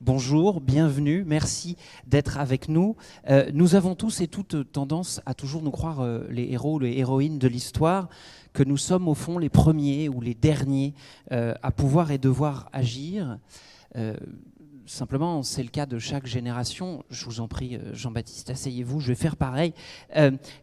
Bonjour, bienvenue, merci d'être avec nous. Nous avons tous et toutes tendance à toujours nous croire les héros, les héroïnes de l'histoire, que nous sommes au fond les premiers ou les derniers à pouvoir et devoir agir. Simplement, c'est le cas de chaque génération. Je vous en prie, Jean-Baptiste, asseyez-vous, je vais faire pareil.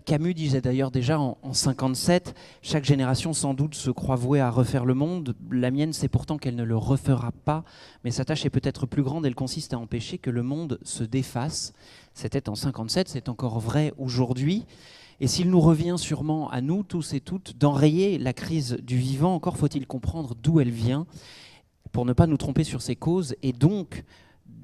Camus disait d'ailleurs déjà en 57, chaque génération sans doute se croit vouée à refaire le monde. La mienne, c'est pourtant qu'elle ne le refera pas, mais sa tâche est peut-être plus grande, elle consiste à empêcher que le monde se défasse. C'était en 57, c'est encore vrai aujourd'hui. Et s'il nous revient sûrement à nous, tous et toutes, d'enrayer la crise du vivant, encore faut-il comprendre d'où elle vient, pour ne pas nous tromper sur ses causes et donc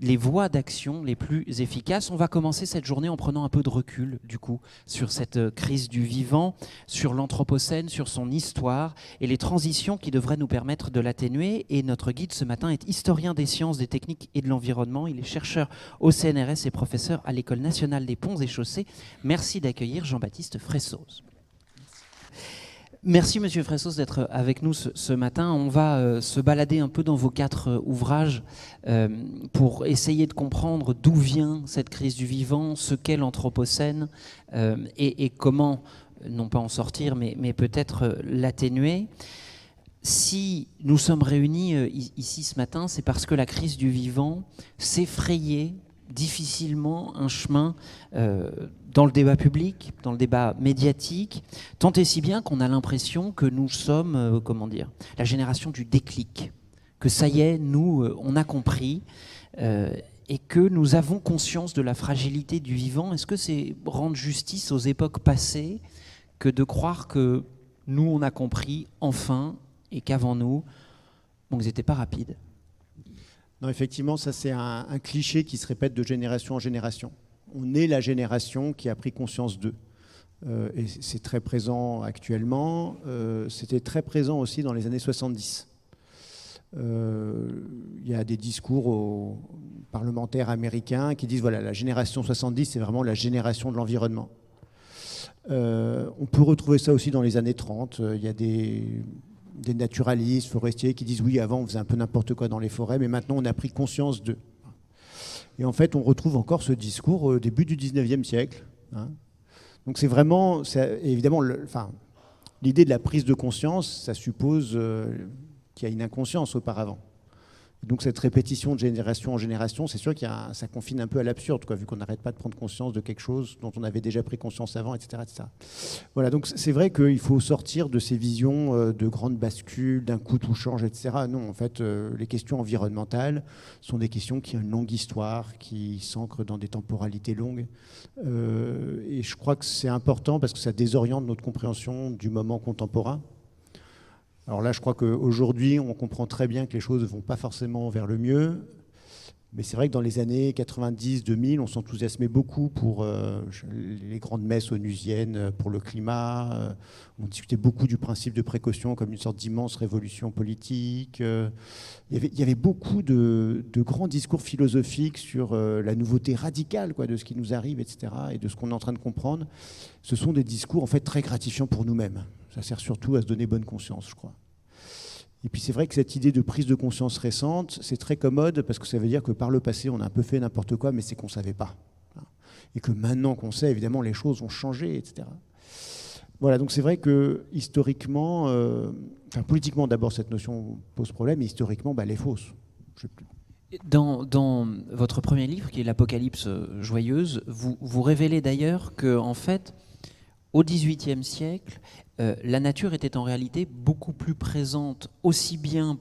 les voies d'action les plus efficaces. On va commencer cette journée en prenant un peu de recul, du coup, sur cette crise du vivant, sur l'Anthropocène, sur son histoire et les transitions qui devraient nous permettre de l'atténuer. Et notre guide ce matin est historien des sciences, des techniques et de l'environnement. Il est chercheur au CNRS et professeur à l'École nationale des ponts et chaussées. Merci d'accueillir Jean-Baptiste Fressoz. Merci Monsieur Fressoz d'être avec nous ce matin. On va se balader un peu dans vos 4 ouvrages pour essayer de comprendre d'où vient cette crise du vivant, ce qu'est l'Anthropocène et comment, non pas en sortir, mais peut-être l'atténuer. Si nous sommes réunis ici ce matin, c'est parce que la crise du vivant s'est frayée difficilement un chemin dans le débat public, dans le débat médiatique, tant et si bien qu'on a l'impression que nous sommes, la génération du déclic, que ça y est, nous, on a compris et que nous avons conscience de la fragilité du vivant. Est-ce que c'est rendre justice aux époques passées que de croire que nous, on a compris enfin et qu'avant nous, bon, ils n'étaient pas rapides? Non, effectivement, ça c'est un cliché qui se répète de génération en génération. On est la génération qui a pris conscience d'eux. Et c'est très présent actuellement. C'était très présent aussi dans les années 70. Il y a des discours aux parlementaires américains qui disent voilà, la génération 70, c'est vraiment la génération de l'environnement. On peut retrouver ça aussi dans les années 30. Il y a des naturalistes, forestiers qui disent oui, avant on faisait un peu n'importe quoi dans les forêts, mais maintenant on a pris conscience d'eux. Et en fait, on retrouve encore ce discours au début du 19e siècle. Hein. Donc c'est vraiment, évidemment, l'idée de la prise de conscience, ça suppose qu'il y a une inconscience auparavant. Donc cette répétition de génération en génération, c'est sûr que ça confine un peu à l'absurde, vu qu'on n'arrête pas de prendre conscience de quelque chose dont on avait déjà pris conscience avant, etc. etc. Voilà, donc c'est vrai qu'il faut sortir de ces visions de grandes bascules, d'un coup tout change, etc. Non, en fait, les questions environnementales sont des questions qui ont une longue histoire, qui s'ancrent dans des temporalités longues. Et je crois que c'est important parce que ça désoriente notre compréhension du moment contemporain. Alors là, je crois qu'aujourd'hui, on comprend très bien que les choses ne vont pas forcément vers le mieux. Mais c'est vrai que dans les années 90-2000, on s'enthousiasmait beaucoup pour les grandes messes onusiennes, pour le climat. On discutait beaucoup du principe de précaution comme une sorte d'immense révolution politique. Il y avait beaucoup de grands discours philosophiques sur la nouveauté radicale de ce qui nous arrive, etc. et de ce qu'on est en train de comprendre. Ce sont des discours en fait très gratifiants pour nous-mêmes. Ça sert surtout à se donner bonne conscience, je crois. Et puis c'est vrai que cette idée de prise de conscience récente, c'est très commode parce que ça veut dire que par le passé, on a un peu fait n'importe quoi, mais c'est qu'on ne savait pas. Et que maintenant qu'on sait, évidemment, les choses ont changé, etc. Voilà, donc c'est vrai que historiquement, politiquement d'abord, cette notion pose problème, et historiquement, elle est fausse. Dans votre premier livre, qui est l'Apocalypse joyeuse, vous révélez d'ailleurs qu'en fait, au XVIIIe siècle, la nature était en réalité beaucoup plus présente, aussi bien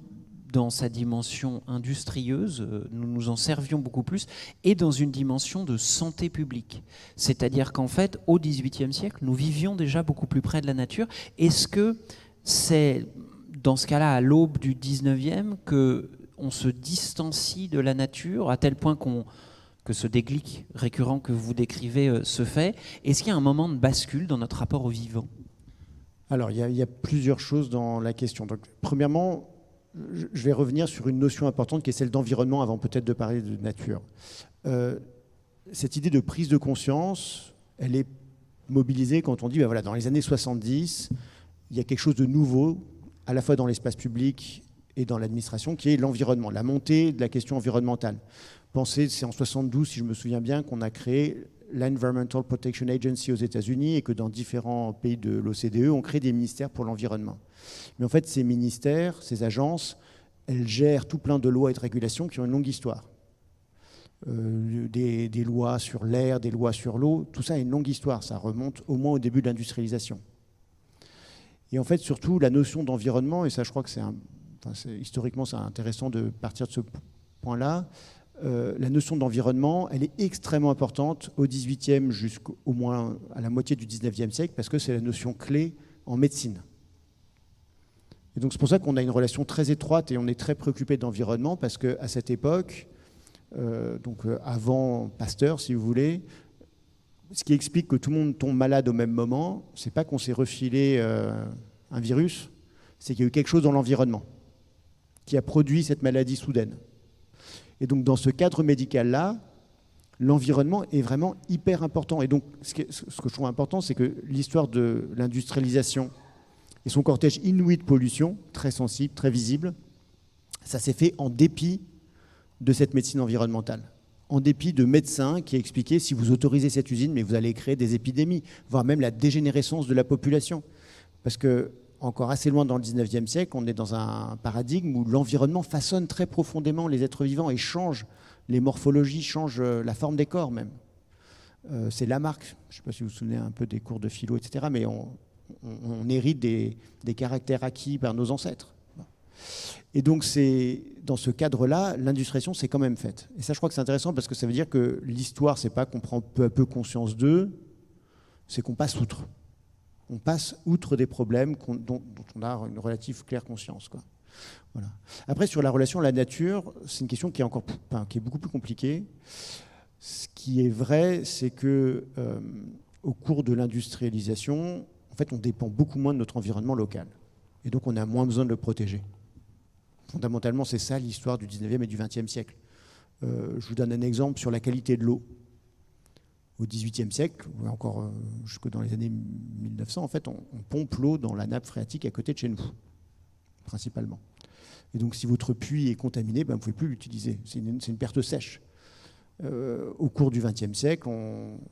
dans sa dimension industrieuse, nous nous en servions beaucoup plus, et dans une dimension de santé publique. C'est-à-dire qu'en fait, au XVIIIe siècle, nous vivions déjà beaucoup plus près de la nature. Est-ce que c'est, dans ce cas-là, à l'aube du XIXe, qu'on se distancie de la nature, à tel point que ce déclic récurrent que vous décrivez se fait? Est-ce qu'il y a un moment de bascule dans notre rapport au vivant? Alors, il y a plusieurs choses dans la question. Donc, premièrement, je vais revenir sur une notion importante qui est celle d'environnement avant peut-être de parler de nature. Cette idée de prise de conscience, elle est mobilisée quand on dit, dans les années 70, il y a quelque chose de nouveau, à la fois dans l'espace public et dans l'administration, qui est l'environnement, la montée de la question environnementale. Pensez, c'est en 72, si je me souviens bien, qu'on a créé l'Environmental Protection Agency aux États-Unis et que dans différents pays de l'OCDE, on crée des ministères pour l'environnement. Mais en fait, ces ministères, ces agences, elles gèrent tout plein de lois et de régulations qui ont une longue histoire. Des lois sur l'air, des lois sur l'eau, tout ça a une longue histoire. Ça remonte au moins au début de l'industrialisation. Et en fait, surtout, la notion d'environnement, et ça, je crois que historiquement, c'est intéressant de partir de ce point-là, la notion d'environnement, elle est extrêmement importante au XVIIIe jusqu'au moins à la moitié du XIXe siècle, parce que c'est la notion clé en médecine. Et donc c'est pour ça qu'on a une relation très étroite et on est très préoccupé d'environnement, parce qu'à cette époque, avant Pasteur, si vous voulez, ce qui explique que tout le monde tombe malade au même moment, c'est pas qu'on s'est refilé un virus, c'est qu'il y a eu quelque chose dans l'environnement qui a produit cette maladie soudaine. Et donc, dans ce cadre médical-là, l'environnement est vraiment hyper important. Et donc, ce que je trouve important, c'est que l'histoire de l'industrialisation et son cortège inouï de pollution, très sensible, très visible, ça s'est fait en dépit de cette médecine environnementale. En dépit de médecins qui expliquaient, si vous autorisez cette usine, mais vous allez créer des épidémies, voire même la dégénérescence de la population. Parce que, encore assez loin dans le 19e siècle, on est dans un paradigme où l'environnement façonne très profondément les êtres vivants et change les morphologies, change la forme des corps même. C'est Lamarck, je ne sais pas si vous vous souvenez un peu des cours de philo, etc., mais on hérite des caractères acquis par nos ancêtres. Et donc, dans ce cadre-là, l'industrialisation s'est quand même faite. Et ça, je crois que c'est intéressant parce que ça veut dire que l'histoire, c'est pas qu'on prend peu à peu conscience d'eux, c'est qu'on passe outre. On passe outre des problèmes dont on a une relative claire conscience, quoi. Voilà. Après, sur la relation à la nature, c'est une question qui est beaucoup plus compliquée. Ce qui est vrai, c'est que au cours de l'industrialisation, en fait, on dépend beaucoup moins de notre environnement local. Et donc, on a moins besoin de le protéger. Fondamentalement, c'est ça l'histoire du 19e et du 20e siècle. Je vous donne un exemple sur la qualité de l'eau. Au XVIIIe siècle, ou encore jusque dans les années 1900, en fait, on pompe l'eau dans la nappe phréatique à côté de chez nous, principalement. Et donc, si votre puits est contaminé, vous ne pouvez plus l'utiliser. C'est une perte sèche. Au cours du XXe siècle,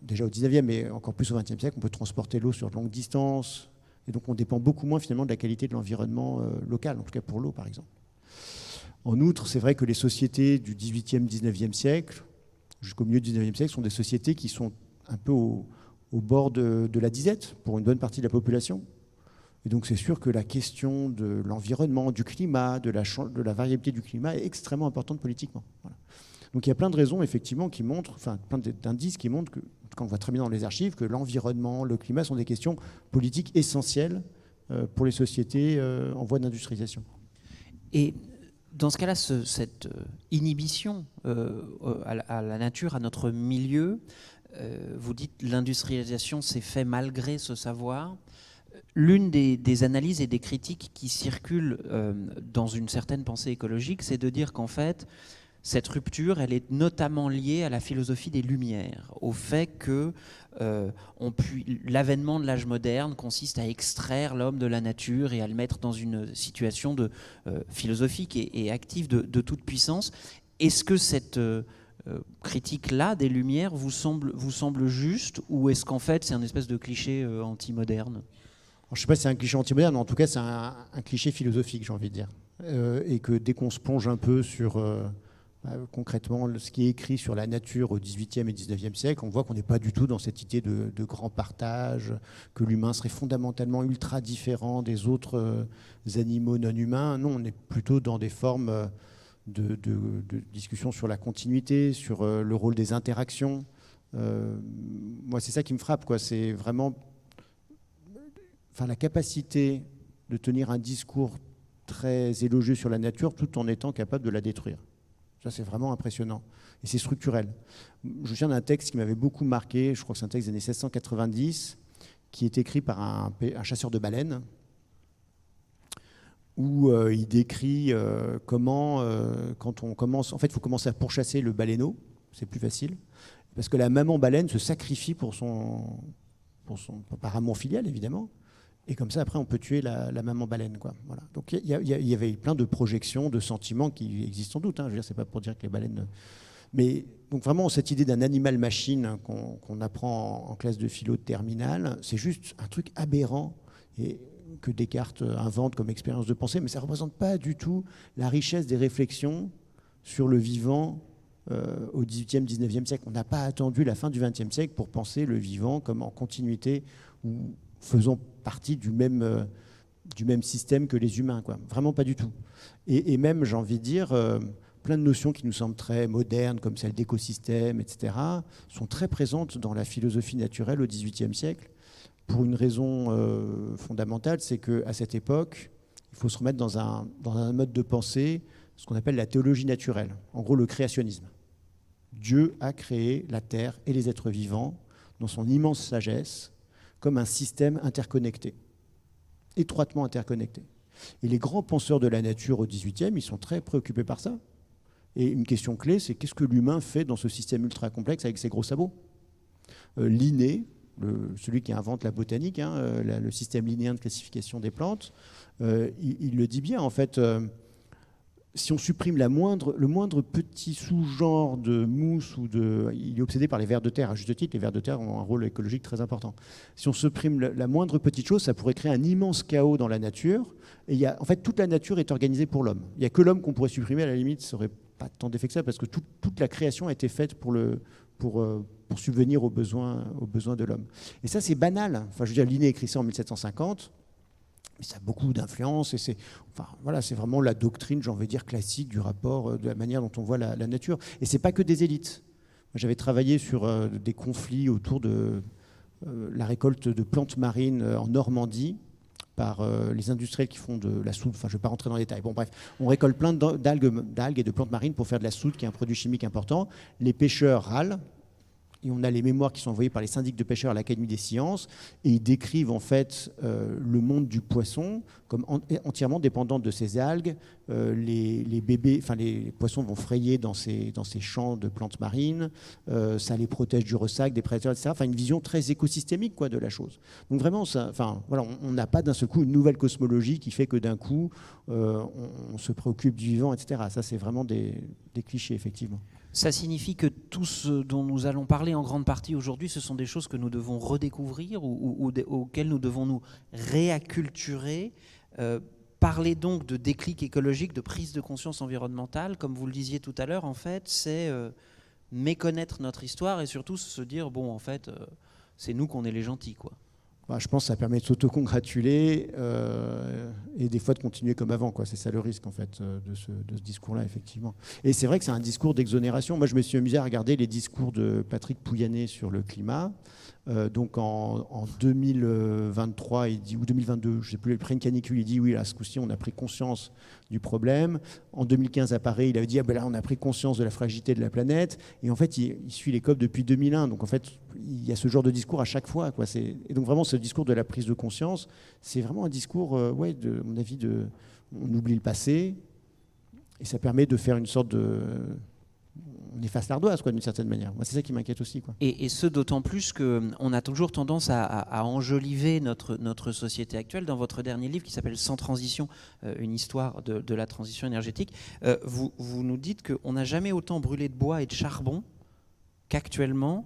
déjà au XIXe, mais encore plus au XXe siècle, on peut transporter l'eau sur de longues distances. Et donc, on dépend beaucoup moins, finalement, de la qualité de l'environnement local, en tout cas pour l'eau, par exemple. En outre, c'est vrai que les sociétés du XVIIIe, XIXe siècle, jusqu'au milieu du XIXe siècle, sont des sociétés qui sont un peu au bord de la disette pour une bonne partie de la population. Et donc c'est sûr que la question de l'environnement, du climat, de la variabilité du climat est extrêmement importante politiquement. Voilà. Donc il y a plein de raisons, effectivement, qui montrent, enfin plein d'indices qui montrent, quand on voit très bien dans les archives, que l'environnement, le climat sont des questions politiques essentielles pour les sociétés en voie d'industrialisation. Et dans ce cas-là, cette inhibition à la nature, à notre milieu, vous dites l'industrialisation s'est faite malgré ce savoir. L'une des analyses et des critiques qui circulent dans une certaine pensée écologique, c'est de dire qu'en fait, cette rupture, elle est notamment liée à la philosophie des Lumières, au fait que l'avènement de l'âge moderne consiste à extraire l'homme de la nature et à le mettre dans une situation philosophique et active de toute puissance. Est-ce que cette critique-là des Lumières vous semble juste, ou est-ce qu'en fait c'est un espèce de cliché anti-moderne ? Je ne sais pas si c'est un cliché anti-moderne, mais en tout cas c'est un cliché philosophique, j'ai envie de dire. Et que dès qu'on se plonge un peu sur concrètement ce qui est écrit sur la nature au XVIIIe et XIXe siècle, on voit qu'on n'est pas du tout dans cette idée de grand partage, que l'humain serait fondamentalement ultra différent des autres animaux non humains. Non, on est plutôt dans des formes de discussion sur la continuité, sur le rôle des interactions. Moi, c'est ça qui me frappe, quoi. C'est vraiment la capacité de tenir un discours très élogieux sur la nature tout en étant capable de la détruire. Ça, c'est vraiment impressionnant. Et c'est structurel. Je me souviens d'un texte qui m'avait beaucoup marqué, je crois que c'est un texte des années 1690, qui est écrit par un chasseur de baleines, où il décrit comment, quand on commence... En fait, il faut commencer à pourchasser le baleineau, c'est plus facile, parce que la maman baleine se sacrifie par amour filial, évidemment, Et comme ça, après, on peut tuer la maman baleine, quoi. Voilà. Donc il y avait plein de projections, de sentiments qui existent sans doute. Je veux dire, c'est pas pour dire que les baleines... Mais donc vraiment, cette idée d'un animal-machine qu'on apprend en classe de philo de terminale, c'est juste un truc aberrant et que Descartes invente comme expérience de pensée, mais ça ne représente pas du tout la richesse des réflexions sur le vivant au XVIIIe, XIXe siècle. On n'a pas attendu la fin du XXe siècle pour penser le vivant comme en continuité ou faisant partie du même système que les humains, quoi. Vraiment pas du tout. Et même, j'ai envie de dire, plein de notions qui nous semblent très modernes, comme celle d'écosystème, etc., sont très présentes dans la philosophie naturelle au XVIIIe siècle, pour une raison fondamentale, c'est qu'à cette époque, il faut se remettre dans un mode de pensée, ce qu'on appelle la théologie naturelle, en gros le créationnisme. Dieu a créé la Terre et les êtres vivants dans son immense sagesse, comme un système interconnecté, étroitement interconnecté. Et les grands penseurs de la nature au XVIIIe, ils sont très préoccupés par ça. Et une question clé, c'est qu'est-ce que l'humain fait dans ce système ultra complexe avec ses gros sabots ? Linné, celui qui invente la botanique, le système linnéen de classification des plantes, il le dit bien, en fait, si on supprime le moindre petit sous-genre de mousse il est obsédé par les vers de terre, à juste titre, les vers de terre ont un rôle écologique très important. Si on supprime la moindre petite chose, ça pourrait créer un immense chaos dans la nature. Et en fait, toute la nature est organisée pour l'homme. Il n'y a que l'homme qu'on pourrait supprimer, à la limite, ça n'aurait pas tant d'effet que ça, parce que toute la création a été faite pour subvenir aux besoins de l'homme. Et ça, c'est banal. Enfin, je veux dire, Linné écrit ça en 1750, mais ça a beaucoup d'influence, et c'est vraiment la doctrine, j'ai envie de dire, classique du rapport, de la manière dont on voit la nature. Et c'est pas que des élites. Moi, j'avais travaillé sur des conflits autour de la récolte de plantes marines en Normandie, par les industriels qui font de la soude. Enfin, je ne vais pas rentrer dans les détails. Bon, bref, on récolte plein d'algues et de plantes marines pour faire de la soude, qui est un produit chimique important. Les pêcheurs râlent. Et on a les mémoires qui sont envoyées par les syndics de pêcheurs à l'Académie des sciences, et ils décrivent en fait le monde du poisson comme entièrement dépendant de ces algues. Les poissons vont frayer dans ces champs de plantes marines, ça les protège du ressac, des prédateurs, etc. Enfin, une vision très écosystémique, quoi, de la chose. Donc vraiment, on n'a pas d'un seul coup une nouvelle cosmologie qui fait que d'un coup on se préoccupe du vivant, etc. Ça, c'est vraiment des clichés, effectivement. Ça signifie que tout ce dont nous allons parler en grande partie aujourd'hui, ce sont des choses que nous devons redécouvrir ou auxquelles nous devons nous réacculturer. Parler donc de déclic écologique, de prise de conscience environnementale, comme vous le disiez tout à l'heure, en fait, c'est méconnaître notre histoire et surtout se dire, bon, en fait, c'est nous qu'on est les gentils, quoi. Je pense que ça permet de s'autocongratuler et des fois de continuer comme avant, quoi. C'est ça le risque, en fait, de ce discours-là, effectivement. Et c'est vrai que c'est un discours d'exonération. Moi, je me suis amusé à regarder les discours de Patrick Pouyanné sur le climat. Donc en 2023 ou 2022, je ne sais plus, après une canicule, il dit oui, à ce coup-ci, on a pris conscience du problème. En 2015, à Paris, il avait dit là, on a pris conscience de la fragilité de la planète. Et en fait, il suit les COP depuis 2001. Donc en fait, il y a ce genre de discours à chaque fois, quoi. Et donc vraiment, ce discours de la prise de conscience, c'est vraiment un discours, à mon avis, on oublie le passé et ça permet de faire une sorte de... On efface l'ardoise, quoi, d'une certaine manière. Moi, c'est ça qui m'inquiète aussi, quoi. Et ce, d'autant plus qu'on a toujours tendance à enjoliver notre société actuelle. Dans votre dernier livre qui s'appelle « Sans transition, une histoire de la transition énergétique », vous nous dites qu'on n'a jamais autant brûlé de bois et de charbon qu'actuellement,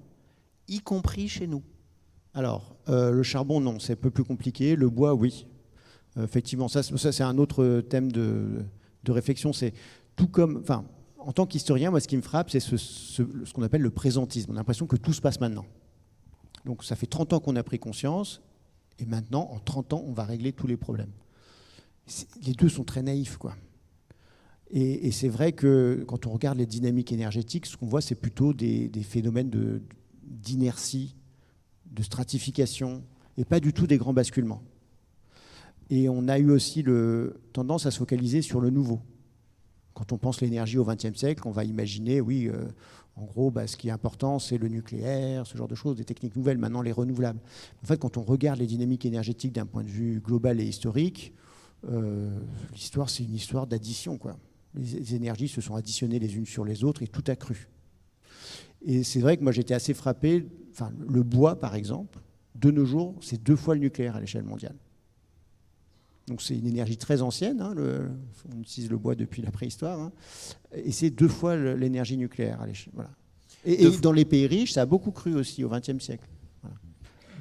y compris chez nous. Alors, le charbon, non, c'est un peu plus compliqué. Le bois, oui. Effectivement, ça c'est un autre thème de réflexion. C'est tout comme... Enfin, en tant qu'historien, moi, ce qui me frappe, c'est ce qu'on appelle le présentisme. On a l'impression que tout se passe maintenant. Donc, ça fait 30 ans qu'on a pris conscience, et maintenant, en 30 ans, on va régler tous les problèmes. Les deux sont très naïfs, quoi. Et c'est vrai que quand on regarde les dynamiques énergétiques, ce qu'on voit, c'est plutôt des phénomènes d'inertie, de stratification, et pas du tout des grands basculements. Et on a eu aussi tendance à se focaliser sur le nouveau. Quand on pense l'énergie au XXe siècle, on va imaginer, en gros, ce qui est important, c'est le nucléaire, ce genre de choses, des techniques nouvelles, maintenant les renouvelables. En fait, quand on regarde les dynamiques énergétiques d'un point de vue global et historique, l'histoire, c'est une histoire d'addition, quoi. Les énergies se sont additionnées les unes sur les autres et tout a cru. Et c'est vrai que moi, j'étais assez frappé. Enfin, le bois, par exemple, de nos jours, c'est 2 fois le nucléaire à l'échelle mondiale. Donc c'est une énergie très ancienne, hein, on utilise le bois depuis la préhistoire, hein, et c'est 2 fois l'énergie nucléaire à l'échelle. Voilà. Et dans les pays riches, ça a beaucoup cru aussi au XXe siècle. Voilà.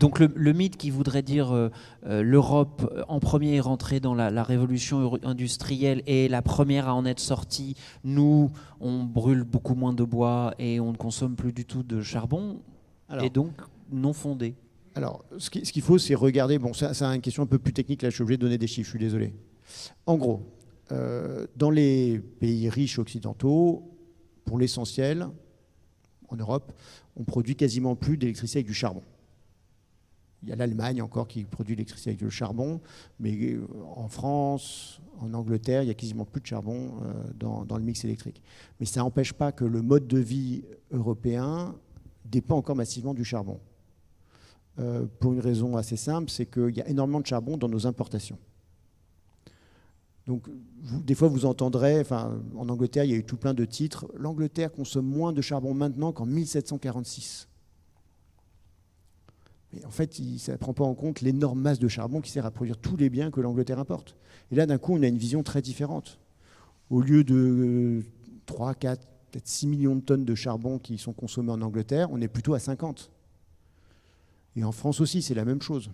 Donc le mythe qui voudrait dire l'Europe en premier est rentrée dans la révolution industrielle et la première à en être sortie, nous on brûle beaucoup moins de bois et on ne consomme plus du tout de charbon, et donc non fondé. Alors ce qu'il faut, c'est regarder, bon ça c'est une question un peu plus technique, là je suis obligé de donner des chiffres, je suis désolé. En gros, dans les pays riches occidentaux, pour l'essentiel, en Europe, on produit quasiment plus d'électricité avec du charbon. Il y a l'Allemagne encore qui produit l'électricité avec du charbon, mais en France, en Angleterre, il y a quasiment plus de charbon dans le mix électrique. Mais ça n'empêche pas que le mode de vie européen dépend encore massivement du charbon. Pour une raison assez simple, c'est qu'il y a énormément de charbon dans nos importations. Donc, des fois, vous entendrez, en Angleterre, il y a eu tout plein de titres, l'Angleterre consomme moins de charbon maintenant qu'en 1746. Mais en fait, ça ne prend pas en compte l'énorme masse de charbon qui sert à produire tous les biens que l'Angleterre importe. Et là, d'un coup, on a une vision très différente. Au lieu de 3, 4, peut-être 6 millions de tonnes de charbon qui sont consommées en Angleterre, on est plutôt à 50. Et en France aussi, c'est la même chose.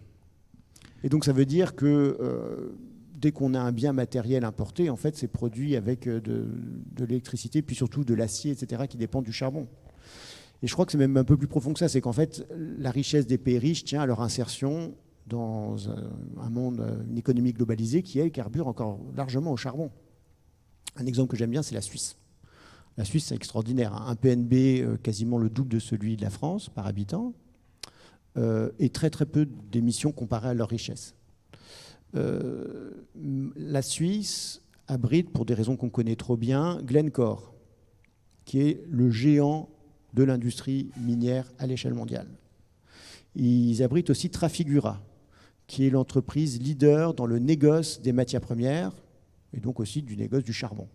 Et donc, ça veut dire que dès qu'on a un bien matériel importé, en fait, c'est produit avec de l'électricité, puis surtout de l'acier, etc., qui dépendent du charbon. Et je crois que c'est même un peu plus profond que ça, c'est qu'en fait, la richesse des pays riches tient à leur insertion dans un monde, une économie globalisée qui, elle, carbure encore largement au charbon. Un exemple que j'aime bien, c'est la Suisse. La Suisse, c'est extraordinaire. Un PNB quasiment le double de celui de la France par habitant, et très très peu d'émissions comparées à leur richesse. La Suisse abrite, pour des raisons qu'on connaît trop bien, Glencore, qui est le géant de l'industrie minière à l'échelle mondiale. Ils abritent aussi Trafigura, qui est l'entreprise leader dans le négoce des matières premières et donc aussi du négoce du charbon.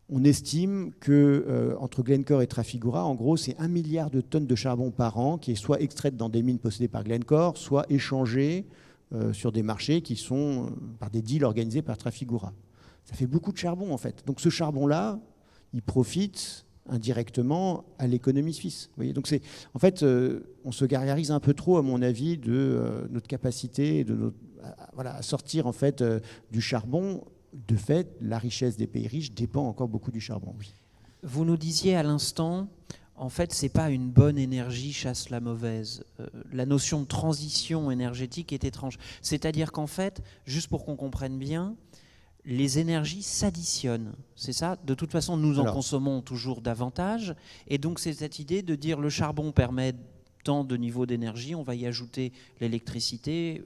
On estime que entre Glencore et Trafigura, en gros, c'est 1 milliard de tonnes de charbon par an qui est soit extraite dans des mines possédées par Glencore, soit échangée sur des marchés qui sont par des deals organisés par Trafigura. Ça fait beaucoup de charbon, en fait. Donc ce charbon-là, il profite indirectement à l'économie suisse. Vous voyez, donc en fait, on se gargarise un peu trop, à mon avis, de notre capacité à sortir en fait du charbon. De fait, la richesse des pays riches dépend encore beaucoup du charbon. Oui. Vous nous disiez à l'instant, en fait, c'est pas une bonne énergie chasse la mauvaise. La notion de transition énergétique est étrange. C'est-à-dire qu'en fait, juste pour qu'on comprenne bien, les énergies s'additionnent, c'est ça? De toute façon, nous en consommons toujours davantage. Et donc, c'est cette idée de dire le charbon permet tant de niveaux d'énergie, on va y ajouter l'électricité,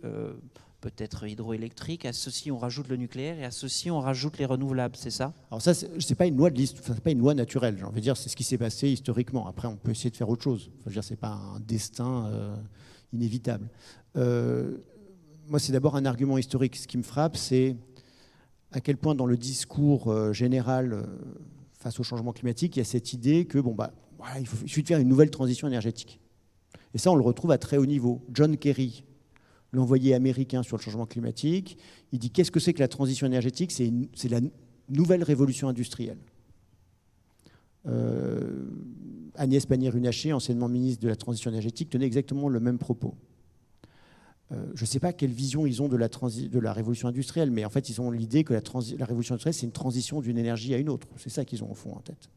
peut-être hydroélectrique. À ceci, on rajoute le nucléaire et à ceci, on rajoute les renouvelables, c'est ça? Alors ça, c'est pas une loi de l'histoire, c'est pas une loi naturelle. J'ai envie de dire, c'est ce qui s'est passé historiquement. Après, on peut essayer de faire autre chose. Enfin, je veux dire, c'est pas un destin inévitable. Moi, c'est d'abord un argument historique. Ce qui me frappe, c'est à quel point dans le discours général face au changement climatique, il y a cette idée que il suffit de faire une nouvelle transition énergétique. Et ça, on le retrouve à très haut niveau. John Kerry, l'envoyé américain sur le changement climatique, il dit qu'est-ce que c'est que la transition énergétique? C'est la nouvelle révolution industrielle. Agnès Pannier-Runacher, anciennement ministre de la Transition énergétique, tenait exactement le même propos. Je ne sais pas quelle vision ils ont de la révolution industrielle, mais en fait, ils ont l'idée que la révolution industrielle, c'est une transition d'une énergie à une autre. C'est ça qu'ils ont au fond en tête.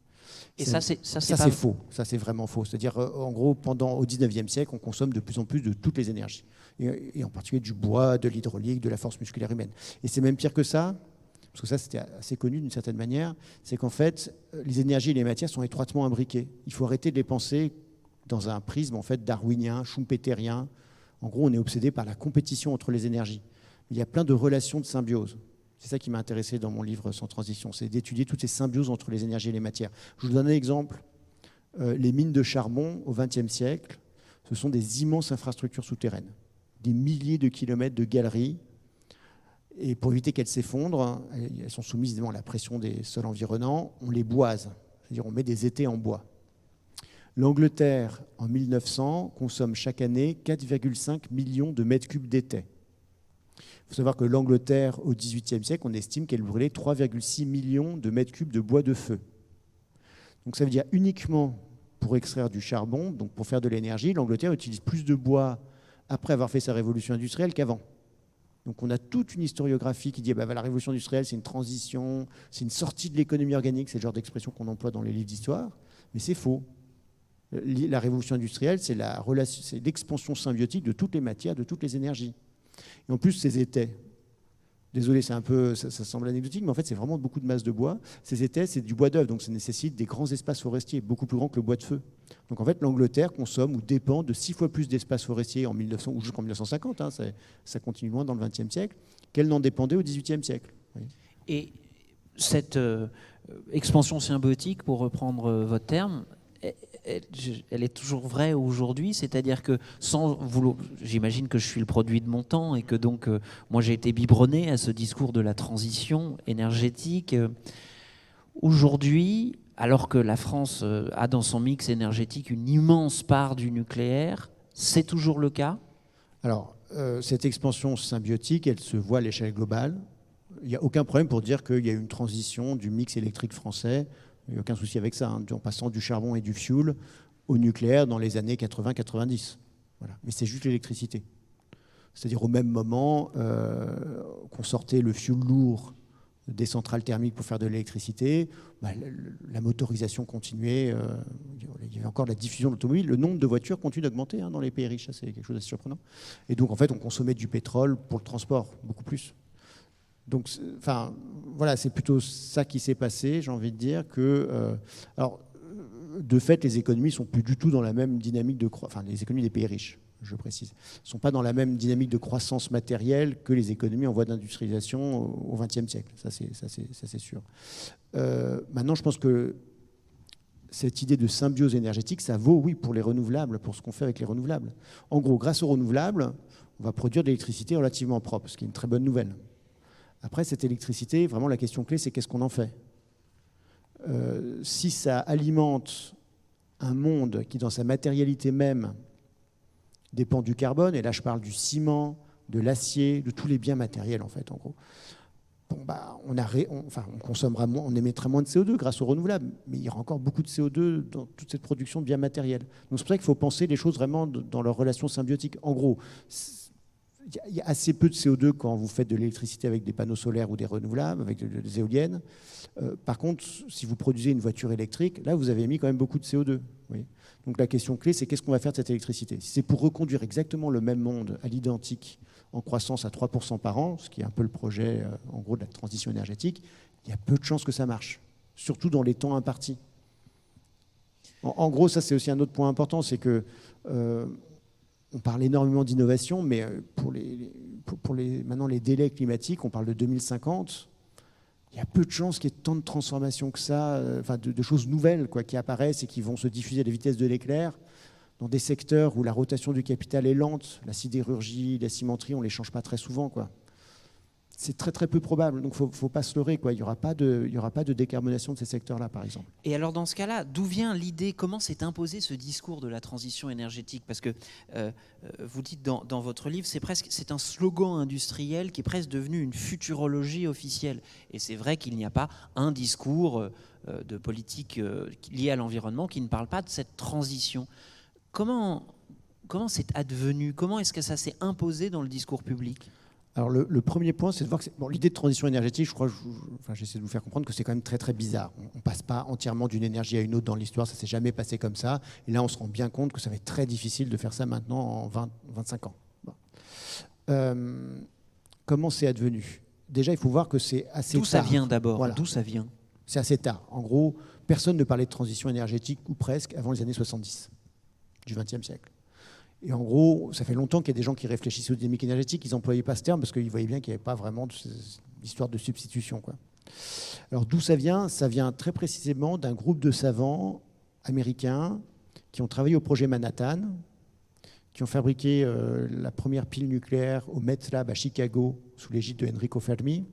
Et ça, c'est faux. Ça, c'est vraiment faux. C'est-à-dire, en gros, au 19e siècle, on consomme de plus en plus de toutes les énergies, et en particulier du bois, de l'hydraulique, de la force musculaire humaine. Et c'est même pire que ça, parce que ça, c'était assez connu d'une certaine manière, c'est qu'en fait, les énergies et les matières sont étroitement imbriquées. Il faut arrêter de les penser dans un prisme en fait darwinien, schumpeterien. En gros, on est obsédé par la compétition entre les énergies. Il y a plein de relations de symbiose. C'est ça qui m'a intéressé dans mon livre Sans transition, c'est d'étudier toutes ces symbioses entre les énergies et les matières. Je vous donne un exemple. Les mines de charbon au XXe siècle, ce sont des immenses infrastructures souterraines, des milliers de kilomètres de galeries. Et pour éviter qu'elles s'effondrent, elles sont soumises évidemment à la pression des sols environnants, on les boise, c'est-à-dire on met des étais en bois. L'Angleterre, en 1900, consomme chaque année 4,5 millions de mètres cubes d'étais. Il faut savoir que l'Angleterre, au XVIIIe siècle, on estime qu'elle brûlait 3,6 millions de mètres cubes de bois de feu. Donc ça veut dire uniquement pour extraire du charbon, donc pour faire de l'énergie, l'Angleterre utilise plus de bois après avoir fait sa révolution industrielle qu'avant. Donc on a toute une historiographie qui dit la révolution industrielle, c'est une transition, c'est une sortie de l'économie organique, c'est le genre d'expression qu'on emploie dans les livres d'histoire, mais c'est faux. La révolution industrielle, c'est l'expansion symbiotique de toutes les matières, de toutes les énergies. Et en plus, ces étais, désolé, c'est un peu, ça semble anecdotique, mais en fait, c'est vraiment beaucoup de masse de bois. Ces étais, c'est du bois d'œuvre, donc ça nécessite des grands espaces forestiers, beaucoup plus grands que le bois de feu. Donc en fait, l'Angleterre consomme ou dépend de 6 fois plus d'espaces forestiers en 1900 ou jusqu'en 1950, hein, ça continue loin dans le XXe siècle, qu'elle n'en dépendait au XVIIIe siècle. Oui. Et cette expansion symbiotique, pour reprendre votre terme, elle est toujours vraie aujourd'hui, c'est-à-dire que sans vouloir, j'imagine que je suis le produit de mon temps et que donc moi j'ai été biberonné à ce discours de la transition énergétique. Aujourd'hui, alors que la France a dans son mix énergétique une immense part du nucléaire, c'est toujours le cas ? Alors, cette expansion symbiotique, elle se voit à l'échelle globale. Il n'y a aucun problème pour dire qu'il y a une transition du mix électrique français. Il n'y a aucun souci avec ça, hein, en passant du charbon et du fioul au nucléaire dans les années 80-90. Voilà. Mais c'est juste l'électricité. C'est-à-dire au même moment qu'on sortait le fioul lourd des centrales thermiques pour faire de l'électricité, la motorisation continuait, il y avait encore la diffusion de l'automobile, le nombre de voitures continue d'augmenter dans les pays riches, ça c'est quelque chose d'assez surprenant. Et donc en fait on consommait du pétrole pour le transport, beaucoup plus. Donc, voilà, c'est plutôt ça qui s'est passé, j'ai envie de dire que... alors, de fait, les économies ne sont plus du tout dans la même dynamique de croissance, enfin, les économies des pays riches, je précise, ne sont pas dans la même dynamique de croissance matérielle que les économies en voie d'industrialisation au XXe siècle, ça c'est sûr. Maintenant, je pense que cette idée de symbiose énergétique, ça vaut, oui, pour les renouvelables, pour ce qu'on fait avec les renouvelables. En gros, grâce aux renouvelables, on va produire de l'électricité relativement propre, ce qui est une très bonne nouvelle. Après, cette électricité, vraiment la question clé, c'est qu'est-ce qu'on en fait ? Si ça alimente un monde qui, dans sa matérialité même, dépend du carbone, et là je parle du ciment, de l'acier, de tous les biens matériels en fait, en gros, on consommera moins, on émettra moins de CO2 grâce aux renouvelables, mais il y aura encore beaucoup de CO2 dans toute cette production de biens matériels. Donc c'est pour ça qu'il faut penser les choses vraiment dans leur relation symbiotique. En gros, il y a assez peu de CO2 quand vous faites de l'électricité avec des panneaux solaires ou des renouvelables, avec des éoliennes. Par contre, si vous produisez une voiture électrique, là, vous avez mis quand même beaucoup de CO2. Oui. Donc la question clé, c'est qu'est-ce qu'on va faire de cette électricité ? Si c'est pour reconduire exactement le même monde à l'identique, en croissance à 3% par an, ce qui est un peu le projet, en gros, de la transition énergétique, il y a peu de chances que ça marche, surtout dans les temps impartis. En gros, ça, c'est aussi un autre point important, c'est que... on parle énormément d'innovation, mais maintenant les délais climatiques, on parle de 2050. Il y a peu de chances qu'il y ait tant de transformations que ça, de choses nouvelles qui apparaissent et qui vont se diffuser à la vitesse de l'éclair dans des secteurs où la rotation du capital est lente. La sidérurgie, la cimenterie, on ne les change pas très souvent, C'est très très peu probable, donc il ne faut pas se leurrer, Il n'y aura pas de décarbonation de ces secteurs-là, par exemple. Et alors dans ce cas-là, d'où vient l'idée, comment s'est imposé ce discours de la transition énergétique ? Parce que vous dites dans votre livre, c'est un slogan industriel qui est presque devenu une futurologie officielle. Et c'est vrai qu'il n'y a pas un discours de politique lié à l'environnement qui ne parle pas de cette transition. Comment c'est advenu ? Comment est-ce que ça s'est imposé dans le discours public ? Alors le premier point, c'est de voir que l'idée de transition énergétique, je crois, j'essaie de vous faire comprendre que c'est quand même très très bizarre. On ne passe pas entièrement d'une énergie à une autre dans l'histoire, ça ne s'est jamais passé comme ça. Et là, on se rend bien compte que ça va être très difficile de faire ça maintenant en 25 ans. Comment c'est advenu ? Déjà, il faut voir que c'est assez tard. D'où ça vient d'abord ? Voilà. D'où ça vient ? C'est assez tard. En gros, personne ne parlait de transition énergétique, ou presque, avant les années 70 du XXe siècle. Et en gros, ça fait longtemps qu'il y a des gens qui réfléchissaient aux dynamiques énergétiques, ils n'employaient pas ce terme parce qu'ils voyaient bien qu'il n'y avait pas vraiment d'histoire de substitution. Alors d'où ça vient ? Ça vient très précisément d'un groupe de savants américains qui ont travaillé au projet Manhattan, qui ont fabriqué la première pile nucléaire au Met Lab à Chicago sous l'égide de Enrico Fermi,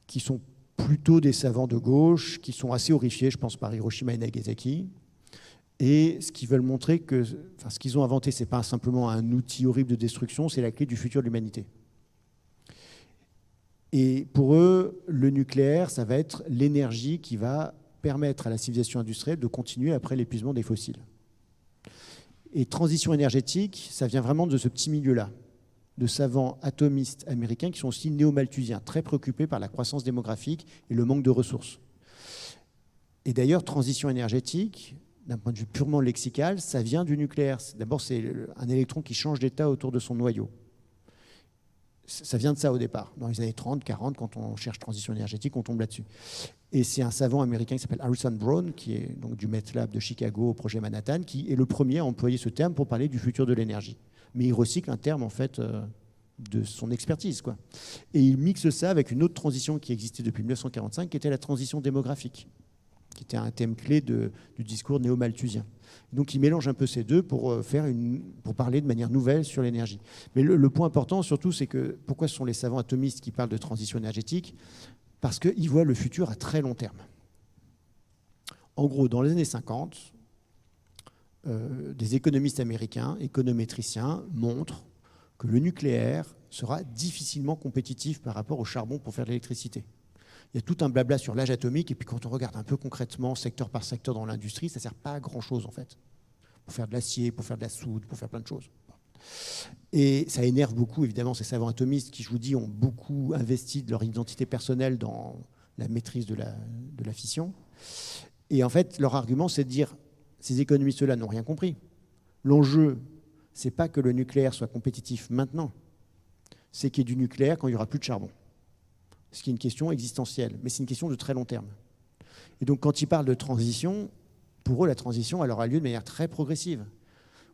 qui sont plutôt des savants de gauche, qui sont assez horrifiés, je pense, par Hiroshima et Nagasaki. Et ce qu'ils veulent montrer, ce qu'ils ont inventé, ce n'est pas simplement un outil horrible de destruction, c'est la clé du futur de l'humanité. Et pour eux, le nucléaire, ça va être l'énergie qui va permettre à la civilisation industrielle de continuer après l'épuisement des fossiles. Et transition énergétique, ça vient vraiment de ce petit milieu-là, de savants atomistes américains qui sont aussi néo-malthusiens, très préoccupés par la croissance démographique et le manque de ressources. Et d'ailleurs, transition énergétique, d'un point de vue purement lexical, ça vient du nucléaire. D'abord, c'est un électron qui change d'état autour de son noyau. Ça vient de ça au départ. Dans les années 30, 40, quand on cherche transition énergétique, on tombe là-dessus. Et c'est un savant américain qui s'appelle Harrison Brown, qui est donc du Met Lab de Chicago au projet Manhattan, qui est le premier à employer ce terme pour parler du futur de l'énergie. Mais il recycle un terme, en fait, de son expertise, quoi. Et il mixe ça avec une autre transition qui existait depuis 1945, qui était la transition démographique, qui était un thème clé du discours néo-malthusien. Donc il mélange un peu ces deux pour parler de manière nouvelle sur l'énergie. Mais le point important surtout, c'est que pourquoi ce sont les savants atomistes qui parlent de transition énergétique? Parce qu'ils voient le futur à très long terme. En gros, dans les années 50, des économistes américains, économétriciens, montrent que le nucléaire sera difficilement compétitif par rapport au charbon pour faire de l'électricité. Il y a tout un blabla sur l'âge atomique, et puis quand on regarde un peu concrètement, secteur par secteur dans l'industrie, ça ne sert pas à grand-chose en fait. Pour faire de l'acier, pour faire de la soude, pour faire plein de choses. Et ça énerve beaucoup évidemment ces savants atomistes qui, je vous dis, ont beaucoup investi de leur identité personnelle dans la maîtrise de la fission. Et en fait, leur argument, c'est de dire, ces économistes-là n'ont rien compris. L'enjeu, c'est pas que le nucléaire soit compétitif maintenant, c'est qu'il y ait du nucléaire quand il n'y aura plus de charbon. Ce qui est une question existentielle, mais c'est une question de très long terme. Et donc, quand ils parlent de transition, pour eux, la transition, elle aura lieu de manière très progressive.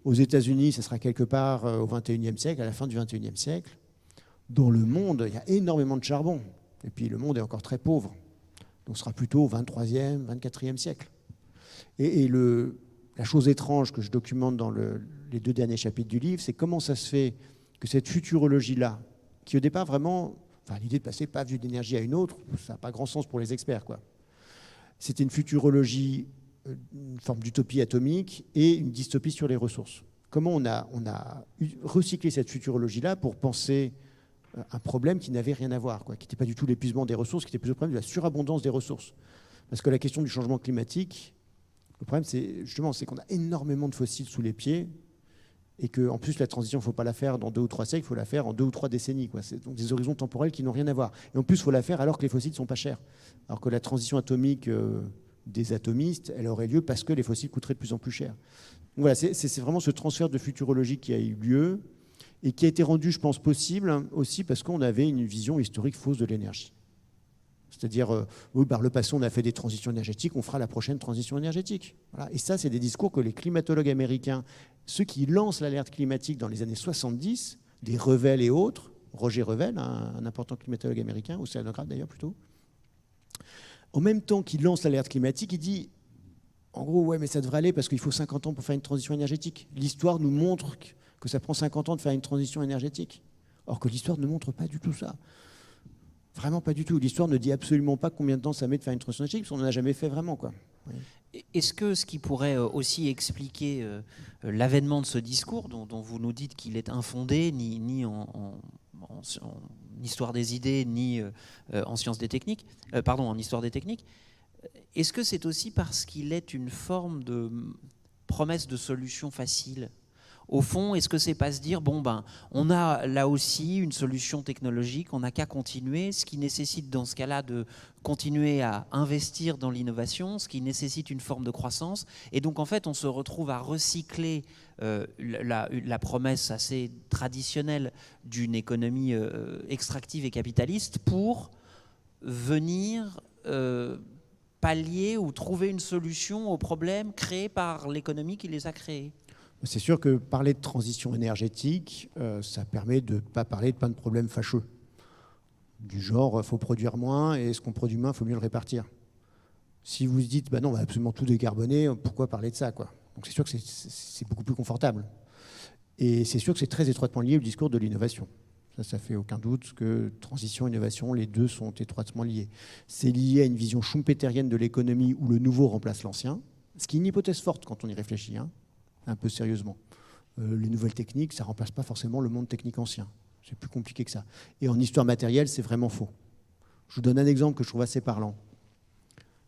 Aux États-Unis, ça sera quelque part au XXIe siècle, à la fin du XXIe siècle. Dans le monde, il y a énormément de charbon. Et puis, le monde est encore très pauvre. Donc, ce sera plutôt au XXIIIe, XXIVe siècle. Et la chose étrange que je documente dans les 2 derniers chapitres du livre, c'est comment ça se fait que cette futurologie-là, qui au départ vraiment... Enfin, l'idée de passer pas vue d'énergie à une autre, ça n'a pas grand sens pour les experts, quoi. C'était une futurologie, une forme d'utopie atomique et une dystopie sur les ressources. Comment on a recyclé cette futurologie-là pour penser un problème qui n'avait rien à voir, quoi, qui n'était pas du tout l'épuisement des ressources, qui était plutôt le problème de la surabondance des ressources. Parce que la question du changement climatique, le problème, c'est qu'on a énormément de fossiles sous les pieds, et qu'en plus, la transition, il ne faut pas la faire dans 2 ou 3 siècles, il faut la faire en 2 ou 3 décennies, quoi. C'est donc des horizons temporels qui n'ont rien à voir. Et en plus, il faut la faire alors que les fossiles ne sont pas chers. Alors que la transition atomique des atomistes, elle aurait lieu parce que les fossiles coûteraient de plus en plus cher. Donc voilà, c'est vraiment ce transfert de futurologie qui a eu lieu et qui a été rendu, je pense, possible aussi parce qu'on avait une vision historique fausse de l'énergie. C'est-à-dire, oui, par le passé, on a fait des transitions énergétiques, on fera la prochaine transition énergétique. Voilà. Et ça, c'est des discours que les climatologues américains, ceux qui lancent l'alerte climatique dans les années 70, des Revel et autres, Roger Revel, un important climatologue américain, océanographe d'ailleurs plutôt, en même temps qu'il lance l'alerte climatique, il dit, en gros, ouais, mais ça devrait aller parce qu'il faut 50 ans pour faire une transition énergétique. L'histoire nous montre que ça prend 50 ans de faire une transition énergétique. Or que l'histoire ne montre pas du tout ça. Vraiment pas du tout. L'histoire ne dit absolument pas combien de temps ça met de faire une transition énergétique, parce qu'on n'en a jamais fait vraiment, quoi. Oui. Est-ce que ce qui pourrait aussi expliquer l'avènement de ce discours, dont vous nous dites qu'il est infondé, ni en histoire des idées, ni en sciences des techniques, en histoire des techniques, est-ce que c'est aussi parce qu'il est une forme de promesse de solution facile ? Au fond, est-ce que c'est pas se dire, bon ben, on a là aussi une solution technologique, on n'a qu'à continuer, ce qui nécessite dans ce cas-là de continuer à investir dans l'innovation, ce qui nécessite une forme de croissance, et donc en fait on se retrouve à recycler la promesse assez traditionnelle d'une économie extractive et capitaliste pour venir pallier ou trouver une solution aux problèmes créés par l'économie qui les a créés. C'est sûr que parler de transition énergétique, ça permet de ne pas parler de plein de problèmes fâcheux. Du genre, il faut produire moins, et ce qu'on produit moins, il faut mieux le répartir. Si vous vous dites, bah non, on va absolument tout décarboner, pourquoi parler de ça, quoi? Donc c'est sûr que c'est beaucoup plus confortable. Et c'est sûr que c'est très étroitement lié au discours de l'innovation. Ça fait aucun doute que transition et innovation, les deux sont étroitement liés. C'est lié à une vision schumpeterienne de l'économie où le nouveau remplace l'ancien, ce qui est une hypothèse forte quand on y réfléchit, hein, un peu sérieusement. Les nouvelles techniques, ça ne remplace pas forcément le monde technique ancien. C'est plus compliqué que ça. Et en histoire matérielle, c'est vraiment faux. Je vous donne un exemple que je trouve assez parlant.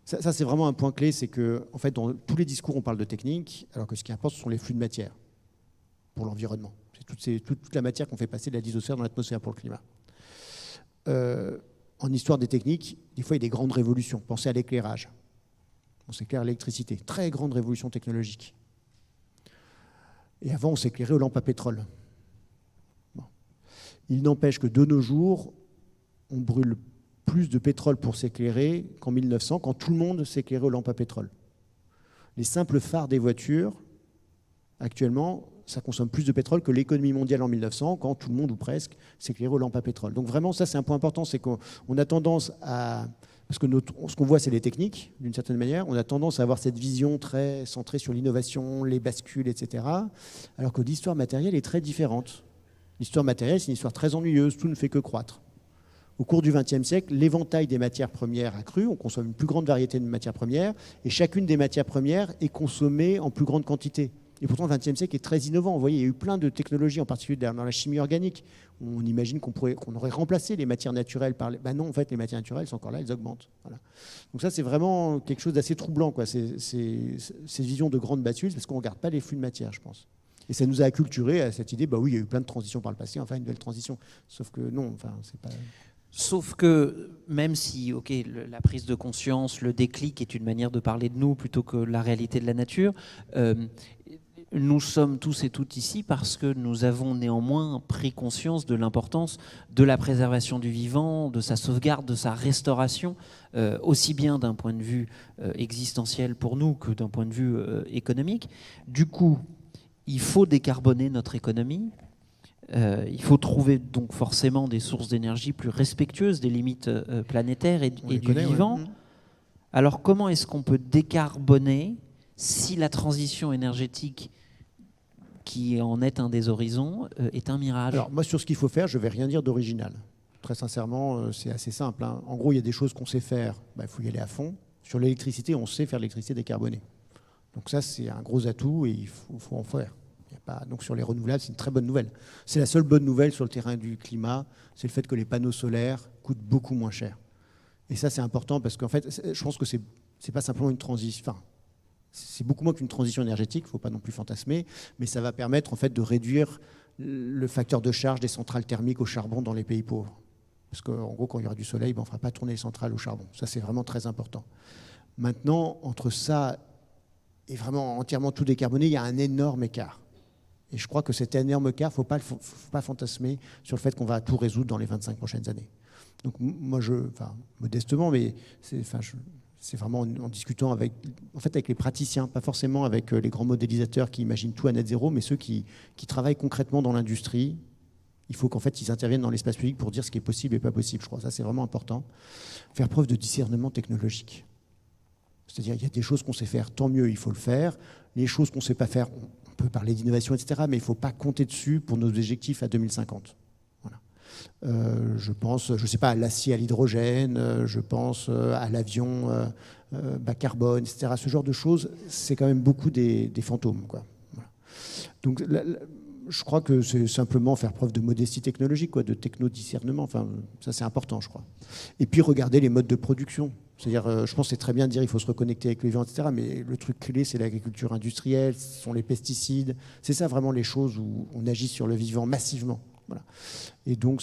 Ça, c'est vraiment un point clé, c'est que, en fait, dans tous les discours, on parle de technique, alors que ce qui importe, ce sont les flux de matière pour l'environnement. C'est toute la matière qu'on fait passer de la lithosphère dans l'atmosphère pour le climat. En histoire des techniques, des fois, il y a des grandes révolutions. Pensez à l'éclairage. On s'éclaire à l'électricité. Très grande révolution technologique. Et avant, on s'éclairait aux lampes à pétrole. Bon. Il n'empêche que de nos jours, on brûle plus de pétrole pour s'éclairer qu'en 1900, quand tout le monde s'éclairait aux lampes à pétrole. Les simples phares des voitures, actuellement, ça consomme plus de pétrole que l'économie mondiale en 1900, quand tout le monde, ou presque, s'éclairait aux lampes à pétrole. Donc vraiment, ça, c'est un point important, c'est qu'on a tendance à... Parce que ce qu'on voit, c'est les techniques, d'une certaine manière. On a tendance à avoir cette vision très centrée sur l'innovation, les bascules, etc. Alors que l'histoire matérielle est très différente. L'histoire matérielle, c'est une histoire très ennuyeuse, tout ne fait que croître. Au cours du XXe siècle, l'éventail des matières premières a cru, on consomme une plus grande variété de matières premières, et chacune des matières premières est consommée en plus grande quantité. Et pourtant, le XXe siècle est très innovant. Vous voyez, il y a eu plein de technologies, en particulier dans la chimie organique. On imagine qu'on aurait remplacé les matières naturelles par... Ben non, en fait, les matières naturelles sont encore là, elles augmentent. Voilà. Donc ça, c'est vraiment quelque chose d'assez troublant, quoi. Ces visions de grandes bascules, parce qu'on ne regarde pas les flux de matière, je pense. Et ça nous a acculturé à cette idée, bah oui, il y a eu plein de transitions par le passé, enfin une nouvelle transition. Sauf que non, enfin, c'est pas... Sauf que même si, ok, la prise de conscience, le déclic est une manière de parler de nous plutôt que la réalité de la nature, nous sommes tous et toutes ici parce que nous avons néanmoins pris conscience de l'importance de la préservation du vivant, de sa sauvegarde, de sa restauration, aussi bien d'un point de vue existentiel pour nous que d'un point de vue économique. Du coup, il faut décarboner notre économie. Il faut trouver donc forcément des sources d'énergie plus respectueuses des limites planétaires et du vivant. Ouais. Alors comment est-ce qu'on peut décarboner si la transition énergétique qui en est un des horizons est un mirage? Alors moi, sur ce qu'il faut faire, je ne vais rien dire d'original. Très sincèrement, c'est assez simple, hein. En gros, il y a des choses qu'on sait faire, il faut y aller à fond. Sur l'électricité, on sait faire l'électricité décarbonée. Donc ça, c'est un gros atout et il faut en faire. Donc sur les renouvelables, c'est une très bonne nouvelle. C'est la seule bonne nouvelle sur le terrain du climat, c'est le fait que les panneaux solaires coûtent beaucoup moins cher. Et ça, c'est important parce qu'en fait, je pense que c'est pas simplement une transition. Enfin, c'est beaucoup moins qu'une transition énergétique, il ne faut pas non plus fantasmer, mais ça va permettre en fait de réduire le facteur de charge des centrales thermiques au charbon dans les pays pauvres. Parce qu'en gros, quand il y aura du soleil, on ne fera pas tourner les centrales au charbon. Ça, c'est vraiment très important. Maintenant, entre ça et vraiment entièrement tout décarboné, il y a un énorme écart. Et je crois que cet énorme écart, il ne faut pas fantasmer sur le fait qu'on va tout résoudre dans les 25 prochaines années. Donc moi, modestement, mais c'est vraiment en discutant avec les praticiens, pas forcément avec les grands modélisateurs qui imaginent tout à net zéro, mais ceux qui travaillent concrètement dans l'industrie. Il faut qu'en fait, ils interviennent dans l'espace public pour dire ce qui est possible et pas possible, je crois. Ça, c'est vraiment important. Faire preuve de discernement technologique. C'est-à-dire, il y a des choses qu'on sait faire, tant mieux, il faut le faire. Les choses qu'on ne sait pas faire, on peut parler d'innovation, etc., mais il ne faut pas compter dessus pour nos objectifs à 2050. Voilà. Je pense, je ne sais pas, à l'acier à l'hydrogène, je pense à l'avion bas carbone, etc. Ce genre de choses, c'est quand même beaucoup des fantômes, quoi. Voilà. Donc, je crois que c'est simplement faire preuve de modestie technologique, quoi, de techno-discernement. Enfin, ça, c'est important, je crois. Et puis, regarder les modes de production. C'est-à-dire, je pense que c'est très bien de dire qu'il faut se reconnecter avec le vivant, etc. Mais le truc clé, c'est l'agriculture industrielle, ce sont les pesticides. C'est ça vraiment les choses où on agit sur le vivant massivement. Voilà. Et donc,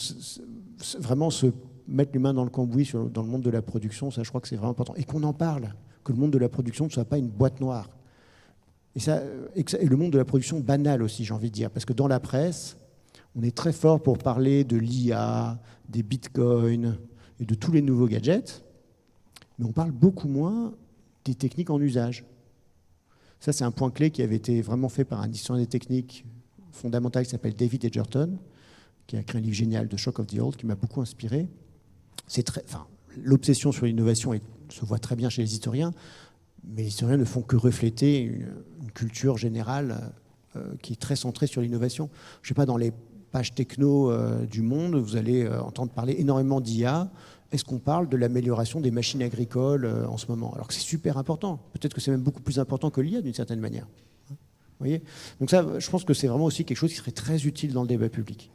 vraiment se mettre les mains dans le cambouis dans le monde de la production, ça, je crois que c'est vraiment important. Et qu'on en parle, que le monde de la production ne soit pas une boîte noire. Et le monde de la production banal aussi, j'ai envie de dire. Parce que dans la presse, on est très fort pour parler de l'IA, des bitcoins et de tous les nouveaux gadgets. Mais on parle beaucoup moins des techniques en usage. Ça, c'est un point clé qui avait été vraiment fait par un historien des techniques fondamental qui s'appelle David Edgerton, qui a écrit un livre génial, The Shock of the Old, qui m'a beaucoup inspiré. L'obsession sur l'innovation se voit très bien chez les historiens, mais les historiens ne font que refléter une culture générale qui est très centrée sur l'innovation. Je ne sais pas, dans les pages techno du monde, vous allez entendre parler énormément d'IA. Est-ce qu'on parle de l'amélioration des machines agricoles en ce moment? Alors que c'est super important. Peut-être que c'est même beaucoup plus important que l'IA d'une certaine manière. Vous voyez? Donc ça, je pense que c'est vraiment aussi quelque chose qui serait très utile dans le débat public.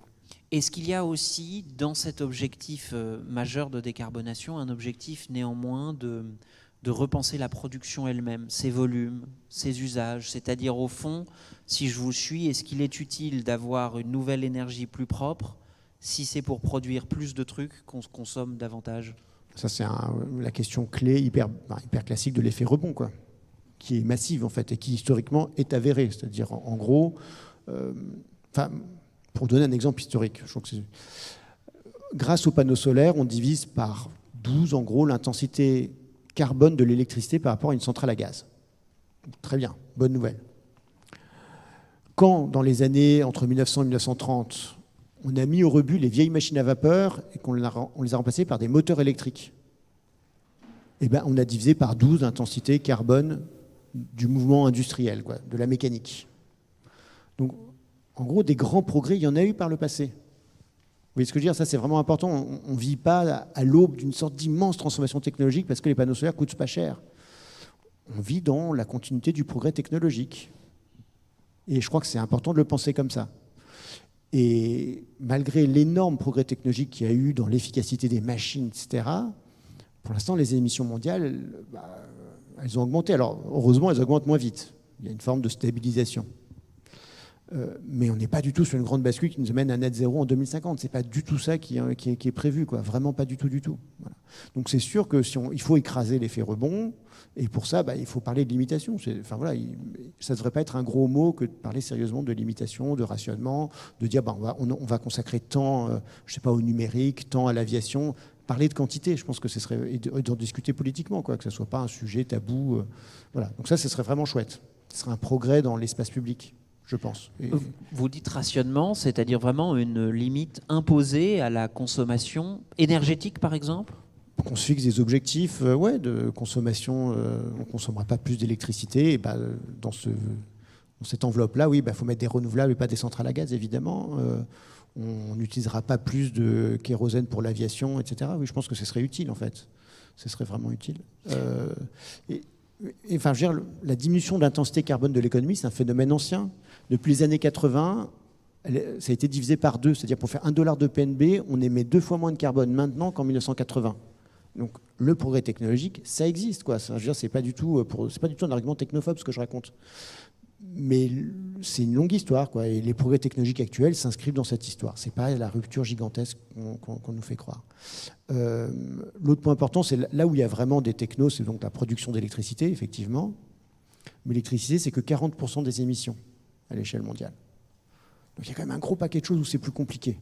Est-ce qu'il y a aussi, dans cet objectif majeur de décarbonation, un objectif néanmoins de repenser la production elle-même, ses volumes, ses usages? C'est-à-dire, au fond, si je vous suis, est-ce qu'il est utile d'avoir une nouvelle énergie plus propre si c'est pour produire plus de trucs qu'on se consomme davantage? Ça, c'est la question clé, hyper classique de l'effet rebond, quoi, qui est massive, en fait, et qui, historiquement, est avérée. C'est-à-dire, en gros, pour donner un exemple historique, je crois que grâce aux panneaux solaires, on divise par 12, en gros, l'intensité carbone de l'électricité par rapport à une centrale à gaz. Très bien, bonne nouvelle. Quand, dans les années entre 1900 et 1930, on a mis au rebut les vieilles machines à vapeur et qu'on les a remplacées par des moteurs électriques, eh ben, on a divisé par 12 l'intensité carbone du mouvement industriel, quoi, de la mécanique. Donc, en gros, des grands progrès, il y en a eu par le passé. Vous voyez ce que je veux dire? Ça, c'est vraiment important. On ne vit pas à l'aube d'une sorte d'immense transformation technologique parce que les panneaux solaires ne coûtent pas cher. On vit dans la continuité du progrès technologique. Et je crois que c'est important de le penser comme ça. Et malgré l'énorme progrès technologique qu'il y a eu dans l'efficacité des machines, etc., pour l'instant, les émissions mondiales, elles ont augmenté. Alors, heureusement, elles augmentent moins vite. Il y a une forme de stabilisation. Mais on n'est pas du tout sur une grande bascule qui nous amène à net zéro en 2050. Ce n'est pas du tout ça qui est prévu, quoi. Vraiment pas du tout, du tout. Voilà. Donc c'est sûr que il faut écraser l'effet rebond, et pour ça, il faut parler de limitation. Enfin, voilà, ça ne devrait pas être un gros mot que de parler sérieusement de limitation, de rationnement, de dire on va consacrer tant, je sais pas, au numérique, tant à l'aviation. Parler de quantité, je pense que ce serait, et d'en discuter politiquement, quoi, que ce ne soit pas un sujet tabou. Voilà. Donc ça, ce serait vraiment chouette. Ce serait un progrès dans l'espace public, je pense. Vous dites rationnement, c'est-à-dire vraiment une limite imposée à la consommation énergétique, par exemple? Qu'on se fixe des objectifs de consommation. On ne consommera pas plus d'électricité. Et dans cette enveloppe-là, oui, faut mettre des renouvelables et pas des centrales à gaz, évidemment. On n'utilisera pas plus de kérosène pour l'aviation, etc. Oui, je pense que ce serait utile, en fait. Ce serait vraiment utile. Enfin, je veux dire, la diminution de l'intensité carbone de l'économie, c'est un phénomène ancien. Depuis les années 80, ça a été divisé par 2. C'est-à-dire, pour faire $1 de PNB, on émet 2 fois moins de carbone maintenant qu'en 1980. Donc, le progrès technologique, ça existe, quoi. Je veux dire, c'est pas du tout un argument technophobe, ce que je raconte. Mais c'est une longue histoire, quoi. Et les progrès technologiques actuels s'inscrivent dans cette histoire. C'est pas la rupture gigantesque qu'on nous fait croire. L'autre point important, c'est là où il y a vraiment des technos, c'est donc la production d'électricité, effectivement. Mais l'électricité, c'est que 40% des émissions à l'échelle mondiale. Donc il y a quand même un gros paquet de choses où c'est plus compliqué.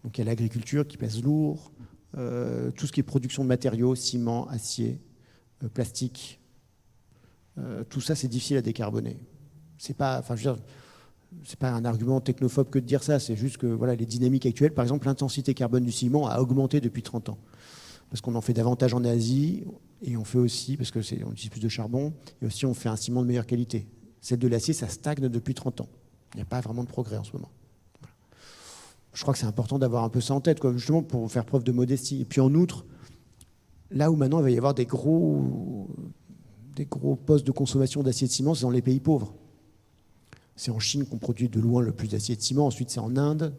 Donc il y a l'agriculture qui pèse lourd, tout ce qui est production de matériaux, ciment, acier, plastique. Tout ça, c'est difficile à décarboner. C'est pas un argument technophobe que de dire ça, c'est juste que voilà, les dynamiques actuelles, par exemple, l'intensité carbone du ciment a augmenté depuis 30 ans. Parce qu'on en fait davantage en Asie, et on fait aussi, parce qu'on utilise plus de charbon, et aussi on fait un ciment de meilleure qualité. Celle de l'acier, ça stagne depuis 30 ans. Il n'y a pas vraiment de progrès en ce moment. Voilà. Je crois que c'est important d'avoir un peu ça en tête, quoi, justement pour faire preuve de modestie. Et puis en outre, là où maintenant il va y avoir des gros postes de consommation d'acier de ciment, c'est dans les pays pauvres. C'est en Chine qu'on produit de loin le plus d'acier de ciment, ensuite c'est en Inde.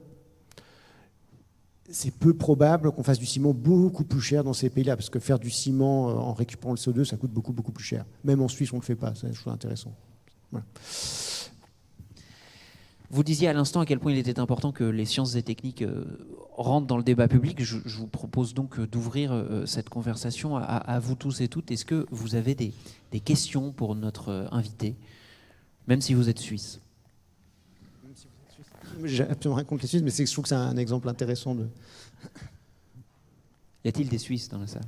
C'est peu probable qu'on fasse du ciment beaucoup plus cher dans ces pays-là, parce que faire du ciment en récupérant le CO2, ça coûte beaucoup, beaucoup plus cher. Même en Suisse, on ne le fait pas, c'est une chose intéressante. Voilà. Vous disiez à l'instant à quel point il était important que les sciences et techniques rentrent dans le débat public. Je vous propose donc d'ouvrir cette conversation à vous tous et toutes. Est-ce que vous avez des questions pour notre invité, même si vous êtes suisse? J'ai absolument rien contre les Suisses, mais je trouve que c'est un exemple intéressant de... Y a-t-il des Suisses dans la salle?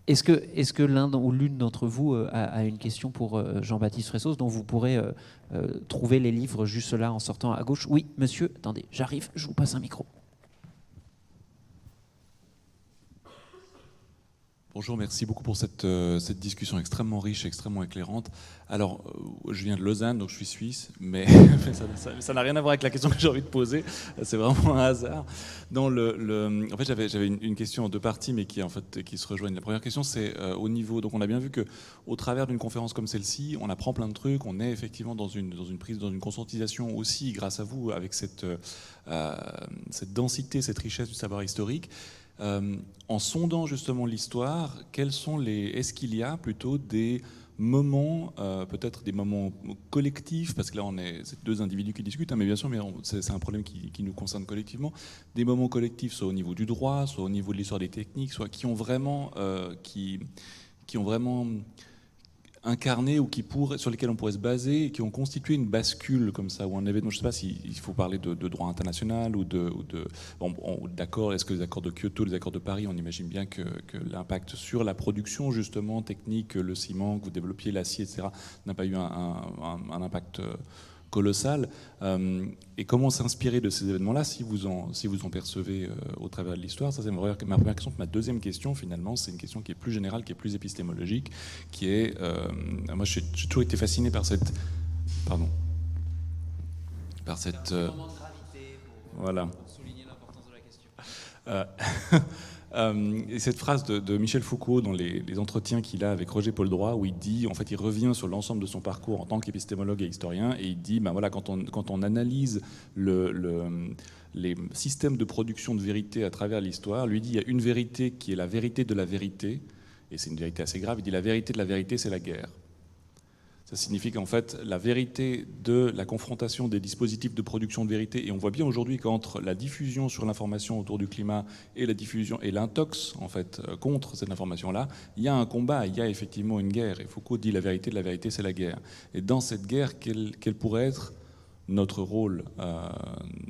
Est-ce que l'un ou l'une d'entre vous a une question pour Jean-Baptiste Fressos, dont vous pourrez trouver les livres juste là en sortant à gauche? Oui, monsieur, attendez, j'arrive, je vous passe un micro. Bonjour, merci beaucoup pour cette discussion extrêmement riche, extrêmement éclairante. Alors, je viens de Lausanne, donc je suis suisse, mais ça n'a rien à voir avec la question que j'ai envie de poser. C'est vraiment un hasard. En fait, j'avais une question en deux parties, mais qui se rejoignent. La première question, c'est au niveau. Donc, on a bien vu que, au travers d'une conférence comme celle-ci, on apprend plein de trucs. On est effectivement dans une conscientisation aussi, grâce à vous, avec cette densité, cette richesse du savoir historique. En sondant justement l'histoire, est-ce qu'il y a plutôt des moments, peut-être des moments collectifs, parce que là c'est deux individus qui discutent, hein, mais bien sûr, c'est un problème qui nous concerne collectivement, des moments collectifs, soit au niveau du droit, soit au niveau de l'histoire des techniques, soit qui ont vraiment incarné ou sur lesquels on pourrait se baser et qui ont constitué une bascule comme ça, ou un événement. Je ne sais pas s'il faut parler de droit international ou d'accord. Est-ce que les accords de Kyoto, les accords de Paris, on imagine bien que l'impact sur la production justement technique, le ciment, que vous développiez, l'acier, etc., n'a pas eu un impact colossal. Et comment s'inspirer de ces événements-là si vous en percevez au travers de l'histoire? Ça, c'est ma première question. Ma deuxième question, finalement, c'est une question qui est plus générale, qui est plus épistémologique, qui est... moi, j'ai toujours été fasciné par cette... Pardon. Par cette... moment de gravité pour souligner l'importance de la question. Et cette phrase de Michel Foucault dans les entretiens qu'il a avec Roger Paul Droit, où il dit, en fait, il revient sur l'ensemble de son parcours en tant qu'épistémologue et historien, et il dit, ben voilà, quand on analyse les systèmes de production de vérité à travers l'histoire, lui dit, il y a une vérité qui est la vérité de la vérité, et c'est une vérité assez grave. Il dit, la vérité de la vérité, c'est la guerre. Ça signifie qu'en fait, la vérité de la confrontation des dispositifs de production de vérité, et on voit bien aujourd'hui qu'entre la diffusion sur l'information autour du climat et la diffusion et l'intox en fait contre cette information-là, il y a un combat, il y a effectivement une guerre. Et Foucault dit la vérité de la vérité, c'est la guerre. Et dans cette guerre, quel pourrait être notre rôle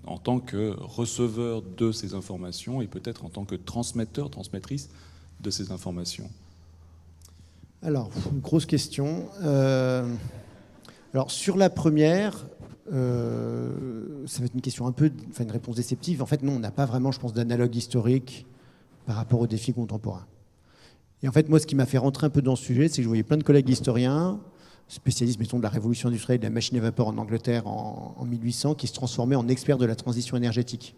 en tant que receveur de ces informations et peut-être en tant que transmetteur, transmettrice de ces informations? Alors, une grosse question. Alors, sur la première, ça va être une question une réponse déceptive. En fait, non, on n'a pas vraiment, je pense, d'analogue historique par rapport aux défis contemporains. Et en fait, moi, ce qui m'a fait rentrer un peu dans ce sujet, c'est que je voyais plein de collègues historiens, spécialistes, mettons, de la révolution industrielle, de la machine à vapeur en Angleterre en 1800, qui se transformaient en experts de la transition énergétique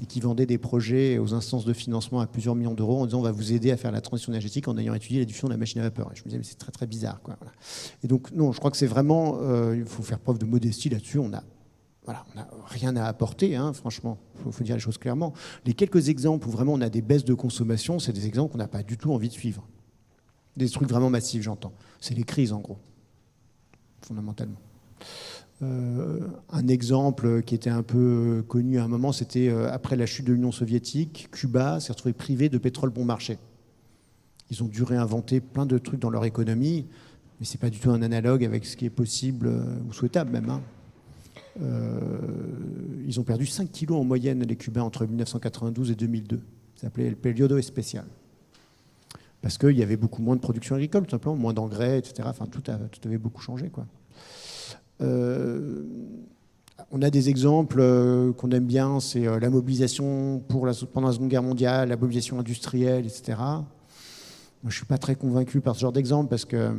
et qui vendaient des projets aux instances de financement à plusieurs millions d'euros en disant on va vous aider à faire la transition énergétique en ayant étudié la diffusion de la machine à vapeur. Et je me disais mais c'est très très bizarre, quoi. Voilà. Et donc non, je crois que c'est vraiment, il faut faire preuve de modestie là-dessus. On n'a rien à apporter, hein, franchement, il faut dire les choses clairement. Les quelques exemples où vraiment on a des baisses de consommation, c'est des exemples qu'on n'a pas du tout envie de suivre. Des trucs vraiment massifs, j'entends. C'est les crises en gros, fondamentalement. Un exemple qui était un peu connu à un moment, c'était après la chute de l'Union soviétique, Cuba s'est retrouvé privé de pétrole bon marché. Ils ont dû réinventer plein de trucs dans leur économie, mais ce n'est pas du tout un analogue avec ce qui est possible ou souhaitable même. Hein. Ils ont perdu 5 kilos en moyenne, les Cubains, entre 1992 et 2002. Ça s'appelait El Periodo Especial. Parce qu'il y avait beaucoup moins de production agricole, tout simplement, moins d'engrais, etc. Enfin, tout avait beaucoup changé, quoi. On a des exemples qu'on aime bien, c'est la mobilisation pendant la Seconde Guerre mondiale, la mobilisation industrielle, etc. Moi, je ne suis pas très convaincu par ce genre d'exemple parce que...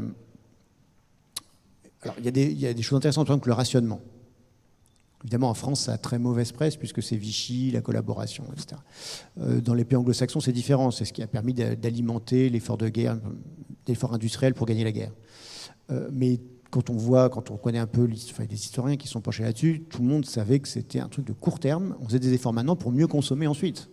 Alors, il y a des choses intéressantes, par exemple, le rationnement. Évidemment, en France, ça a très mauvaise presse puisque c'est Vichy, la collaboration, etc. Dans les pays anglo-saxons, c'est différent. C'est ce qui a permis d'alimenter l'effort de guerre, l'effort industriel pour gagner la guerre. Mais quand on connaît un peu les historiens qui sont penchés là-dessus, tout le monde savait que c'était un truc de court terme. On faisait des efforts maintenant pour mieux consommer ensuite.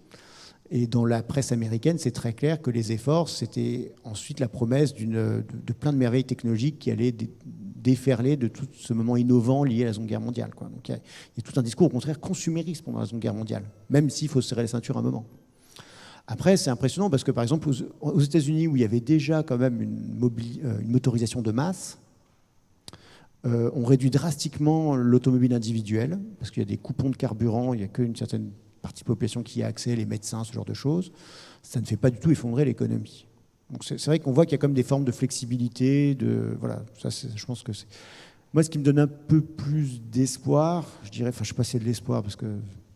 Et dans la presse américaine, c'est très clair que les efforts, c'était ensuite la promesse de plein de merveilles technologiques qui allaient déferler de tout ce moment innovant lié à la Seconde Guerre mondiale, quoi. Donc il y a tout un discours, au contraire, consumériste pendant la Seconde Guerre mondiale, même s'il faut se serrer la ceinture un moment. Après, c'est impressionnant parce que, par exemple, aux États-Unis, où il y avait déjà quand même une motorisation de masse, on réduit drastiquement l'automobile individuelle, parce qu'il y a des coupons de carburant, il n'y a qu'une certaine partie de la population qui y a accès, les médecins, ce genre de choses. Ça ne fait pas du tout effondrer l'économie. Donc c'est vrai qu'on voit qu'il y a comme des formes de flexibilité, voilà, ça, je pense que c'est... Moi, ce qui me donne un peu plus d'espoir, je dirais, enfin, je ne sais pas si c'est de l'espoir, parce que,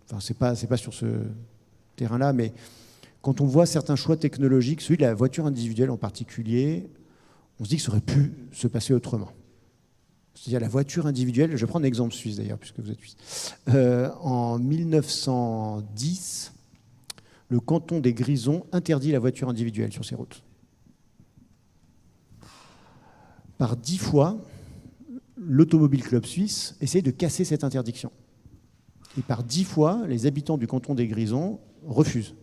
enfin, c'est pas sur ce terrain-là, mais quand on voit certains choix technologiques, celui de la voiture individuelle en particulier, on se dit que ça aurait pu se passer autrement. C'est-à-dire la voiture individuelle, je vais prendre un exemple suisse d'ailleurs, puisque vous êtes suisse. En 1910, le canton des Grisons interdit la voiture individuelle sur ses routes. Par 10 fois, l'Automobile Club suisse essaie de casser cette interdiction. Et par 10 fois, les habitants du canton des Grisons refusent.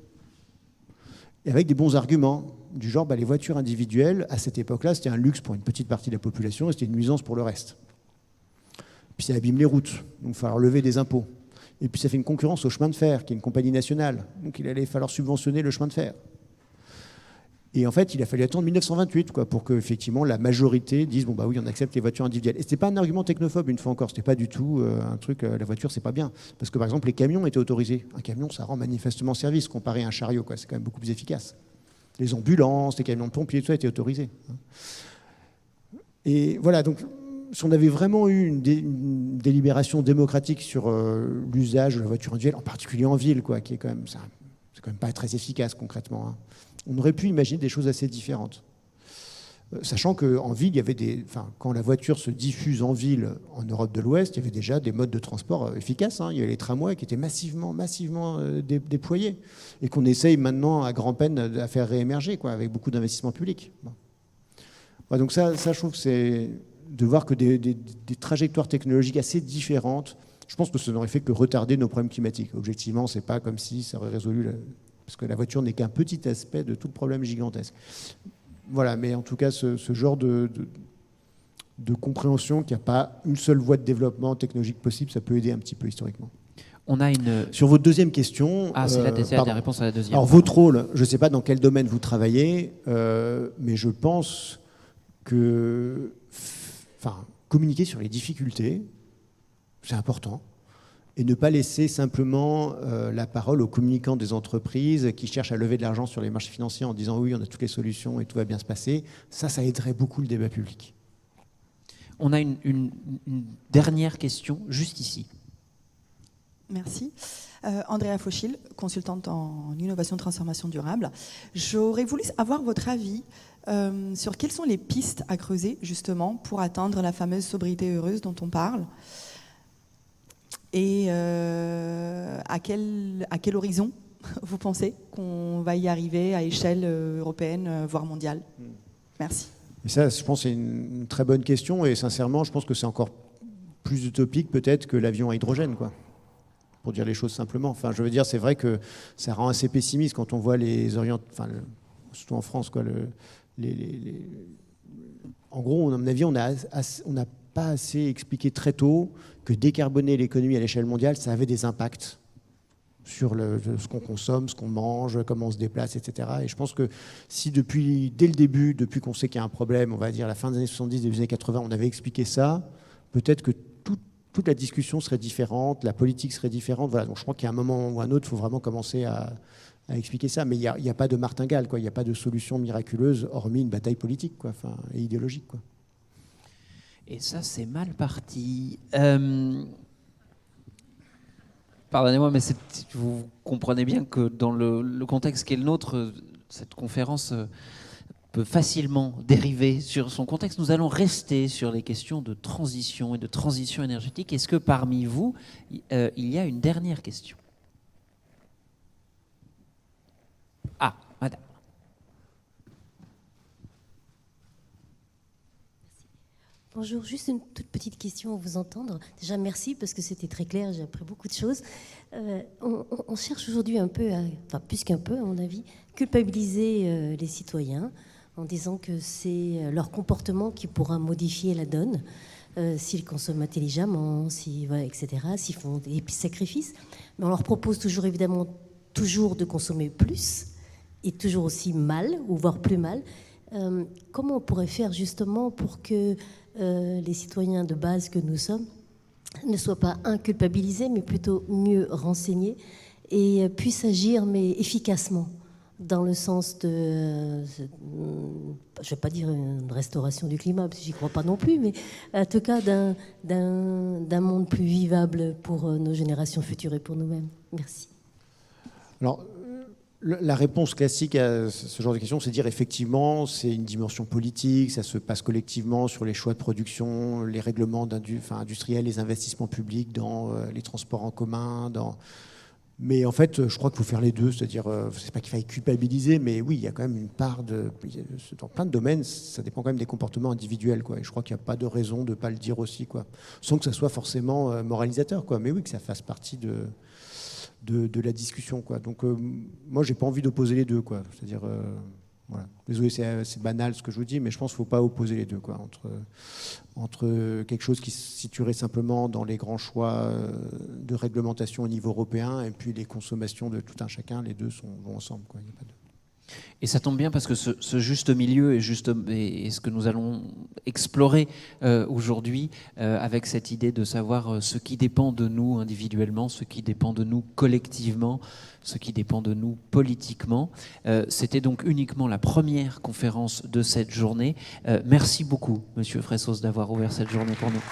Et avec des bons arguments, du genre les voitures individuelles, à cette époque-là, c'était un luxe pour une petite partie de la population et c'était une nuisance pour le reste. Puis ça abîme les routes, donc il va falloir lever des impôts. Et puis ça fait une concurrence au chemin de fer, qui est une compagnie nationale, donc il allait falloir subventionner le chemin de fer. Et en fait, il a fallu attendre 1928 pour que effectivement la majorité dise bon bah oui, on accepte les voitures individuelles. Et c'était pas un argument technophobe une fois encore, c'était pas du tout un truc la voiture c'est pas bien, parce que par exemple les camions étaient autorisés. Un camion ça rend manifestement service comparé à un chariot c'est quand même beaucoup plus efficace. Les ambulances, les camions de pompiers, tout ça était autorisé. Et voilà, donc si on avait vraiment eu une délibération démocratique sur l'usage de la voiture individuelle, en particulier en ville, qui est quand même, c'est quand même pas très efficace concrètement. On aurait pu imaginer des choses assez différentes. Sachant qu'en ville, il y avait quand la voiture se diffuse en ville, en Europe de l'Ouest, il y avait déjà des modes de transport efficaces. Il y avait les tramways qui étaient massivement déployés et qu'on essaye maintenant à grand-peine à faire réémerger, avec beaucoup d'investissements publics. Ouais, donc ça, je trouve que c'est de voir que des trajectoires technologiques assez différentes, je pense que ça n'aurait fait que retarder nos problèmes climatiques. Objectivement, c'est pas comme si ça aurait résolu... Parce que la voiture n'est qu'un petit aspect de tout le problème gigantesque. Voilà, mais en tout cas, ce genre de compréhension qu'il n'y a pas une seule voie de développement technologique possible, ça peut aider un petit peu historiquement. On a une... Sur votre deuxième question... Ah, c'est la réponse à la deuxième. Alors, votre rôle, je ne sais pas dans quel domaine vous travaillez, mais je pense que communiquer sur les difficultés, c'est important. Et ne pas laisser simplement la parole aux communicants des entreprises qui cherchent à lever de l'argent sur les marchés financiers en disant oui, on a toutes les solutions et tout va bien se passer. Ça aiderait beaucoup le débat public. On a une dernière question, juste ici. Merci. Andrea Fauchil, consultante en innovation de transformation durable. J'aurais voulu avoir votre avis sur quelles sont les pistes à creuser justement pour atteindre la fameuse sobriété heureuse dont on parle. Et à quel horizon vous pensez qu'on va y arriver à échelle européenne, voire mondiale? Merci. Et ça, je pense, c'est une très bonne question. Et sincèrement, je pense que c'est encore plus utopique peut-être que l'avion à hydrogène, pour dire les choses simplement. Enfin, je veux dire, c'est vrai que ça rend assez pessimiste quand on voit les surtout en France, en gros, à mon avis, on n'a pas assez expliqué très tôt que décarboner l'économie à l'échelle mondiale, ça avait des impacts sur ce qu'on consomme, ce qu'on mange, comment on se déplace, etc. Et je pense que si dès le début, depuis qu'on sait qu'il y a un problème, on va dire à la fin des années 70, début des années 80, on avait expliqué ça, peut-être que toute la discussion serait différente, la politique serait différente. Voilà. Donc je crois qu'à un moment ou à un autre, il faut vraiment commencer à expliquer ça. Mais il n'y a pas de martingale, il n'y a pas de solution miraculeuse, hormis une bataille politique et idéologique. Et ça, c'est mal parti. Pardonnez-moi, mais vous comprenez bien que dans le contexte qui est le nôtre, cette conférence peut facilement dériver sur son contexte. Nous allons rester sur les questions de transition et de transition énergétique. Est-ce que parmi vous, il y a une dernière question? Ah, madame. Bonjour, juste une toute petite question à vous entendre. Déjà, merci parce que c'était très clair, j'ai appris beaucoup de choses. On cherche aujourd'hui un peu, plus qu'un peu à mon avis, culpabiliser les citoyens en disant que c'est leur comportement qui pourra modifier la donne, s'ils consomment intelligemment, etc., s'ils font des sacrifices. Mais on leur propose toujours, évidemment, de consommer plus et toujours aussi mal, ou voire plus mal. Comment on pourrait faire justement pour que les citoyens de base que nous sommes ne soient pas inculpabilisés, mais plutôt mieux renseignés et puissent agir, mais efficacement, dans le sens de, je ne vais pas dire une restauration du climat, parce que j'y crois pas non plus, mais en tout cas d'un monde plus vivable pour nos générations futures et pour nous-mêmes. Merci. Alors, La réponse classique à ce genre de question, c'est de dire effectivement, c'est une dimension politique, ça se passe collectivement sur les choix de production, les règlements industriels, les investissements publics dans les transports en commun. Mais en fait, je crois qu'il faut faire les deux, c'est-à-dire, c'est pas qu'il faille culpabiliser, mais oui, il y a quand même une part dans plein de domaines, ça dépend quand même des comportements individuels, quoi. Et je crois qu'il n'y a pas de raison de ne pas le dire aussi, quoi. Sans que ça soit forcément moralisateur, quoi. Mais oui, que ça fasse partie de la discussion, quoi. Donc moi j'ai pas envie d'opposer les deux, quoi. C'est-à-dire voilà. Désolé, c'est banal ce que je vous dis, mais je pense qu'il ne faut pas opposer les deux, quoi, entre quelque chose qui se situerait simplement dans les grands choix de réglementation au niveau européen et puis les consommations de tout un chacun. Les deux vont ensemble, quoi. Il y a pas de... Et ça tombe bien parce que ce juste milieu est ce que nous allons explorer aujourd'hui avec cette idée de savoir ce qui dépend de nous individuellement, ce qui dépend de nous collectivement, ce qui dépend de nous politiquement. C'était donc uniquement la première conférence de cette journée. Merci beaucoup, Monsieur Fressos, d'avoir ouvert cette journée pour nous.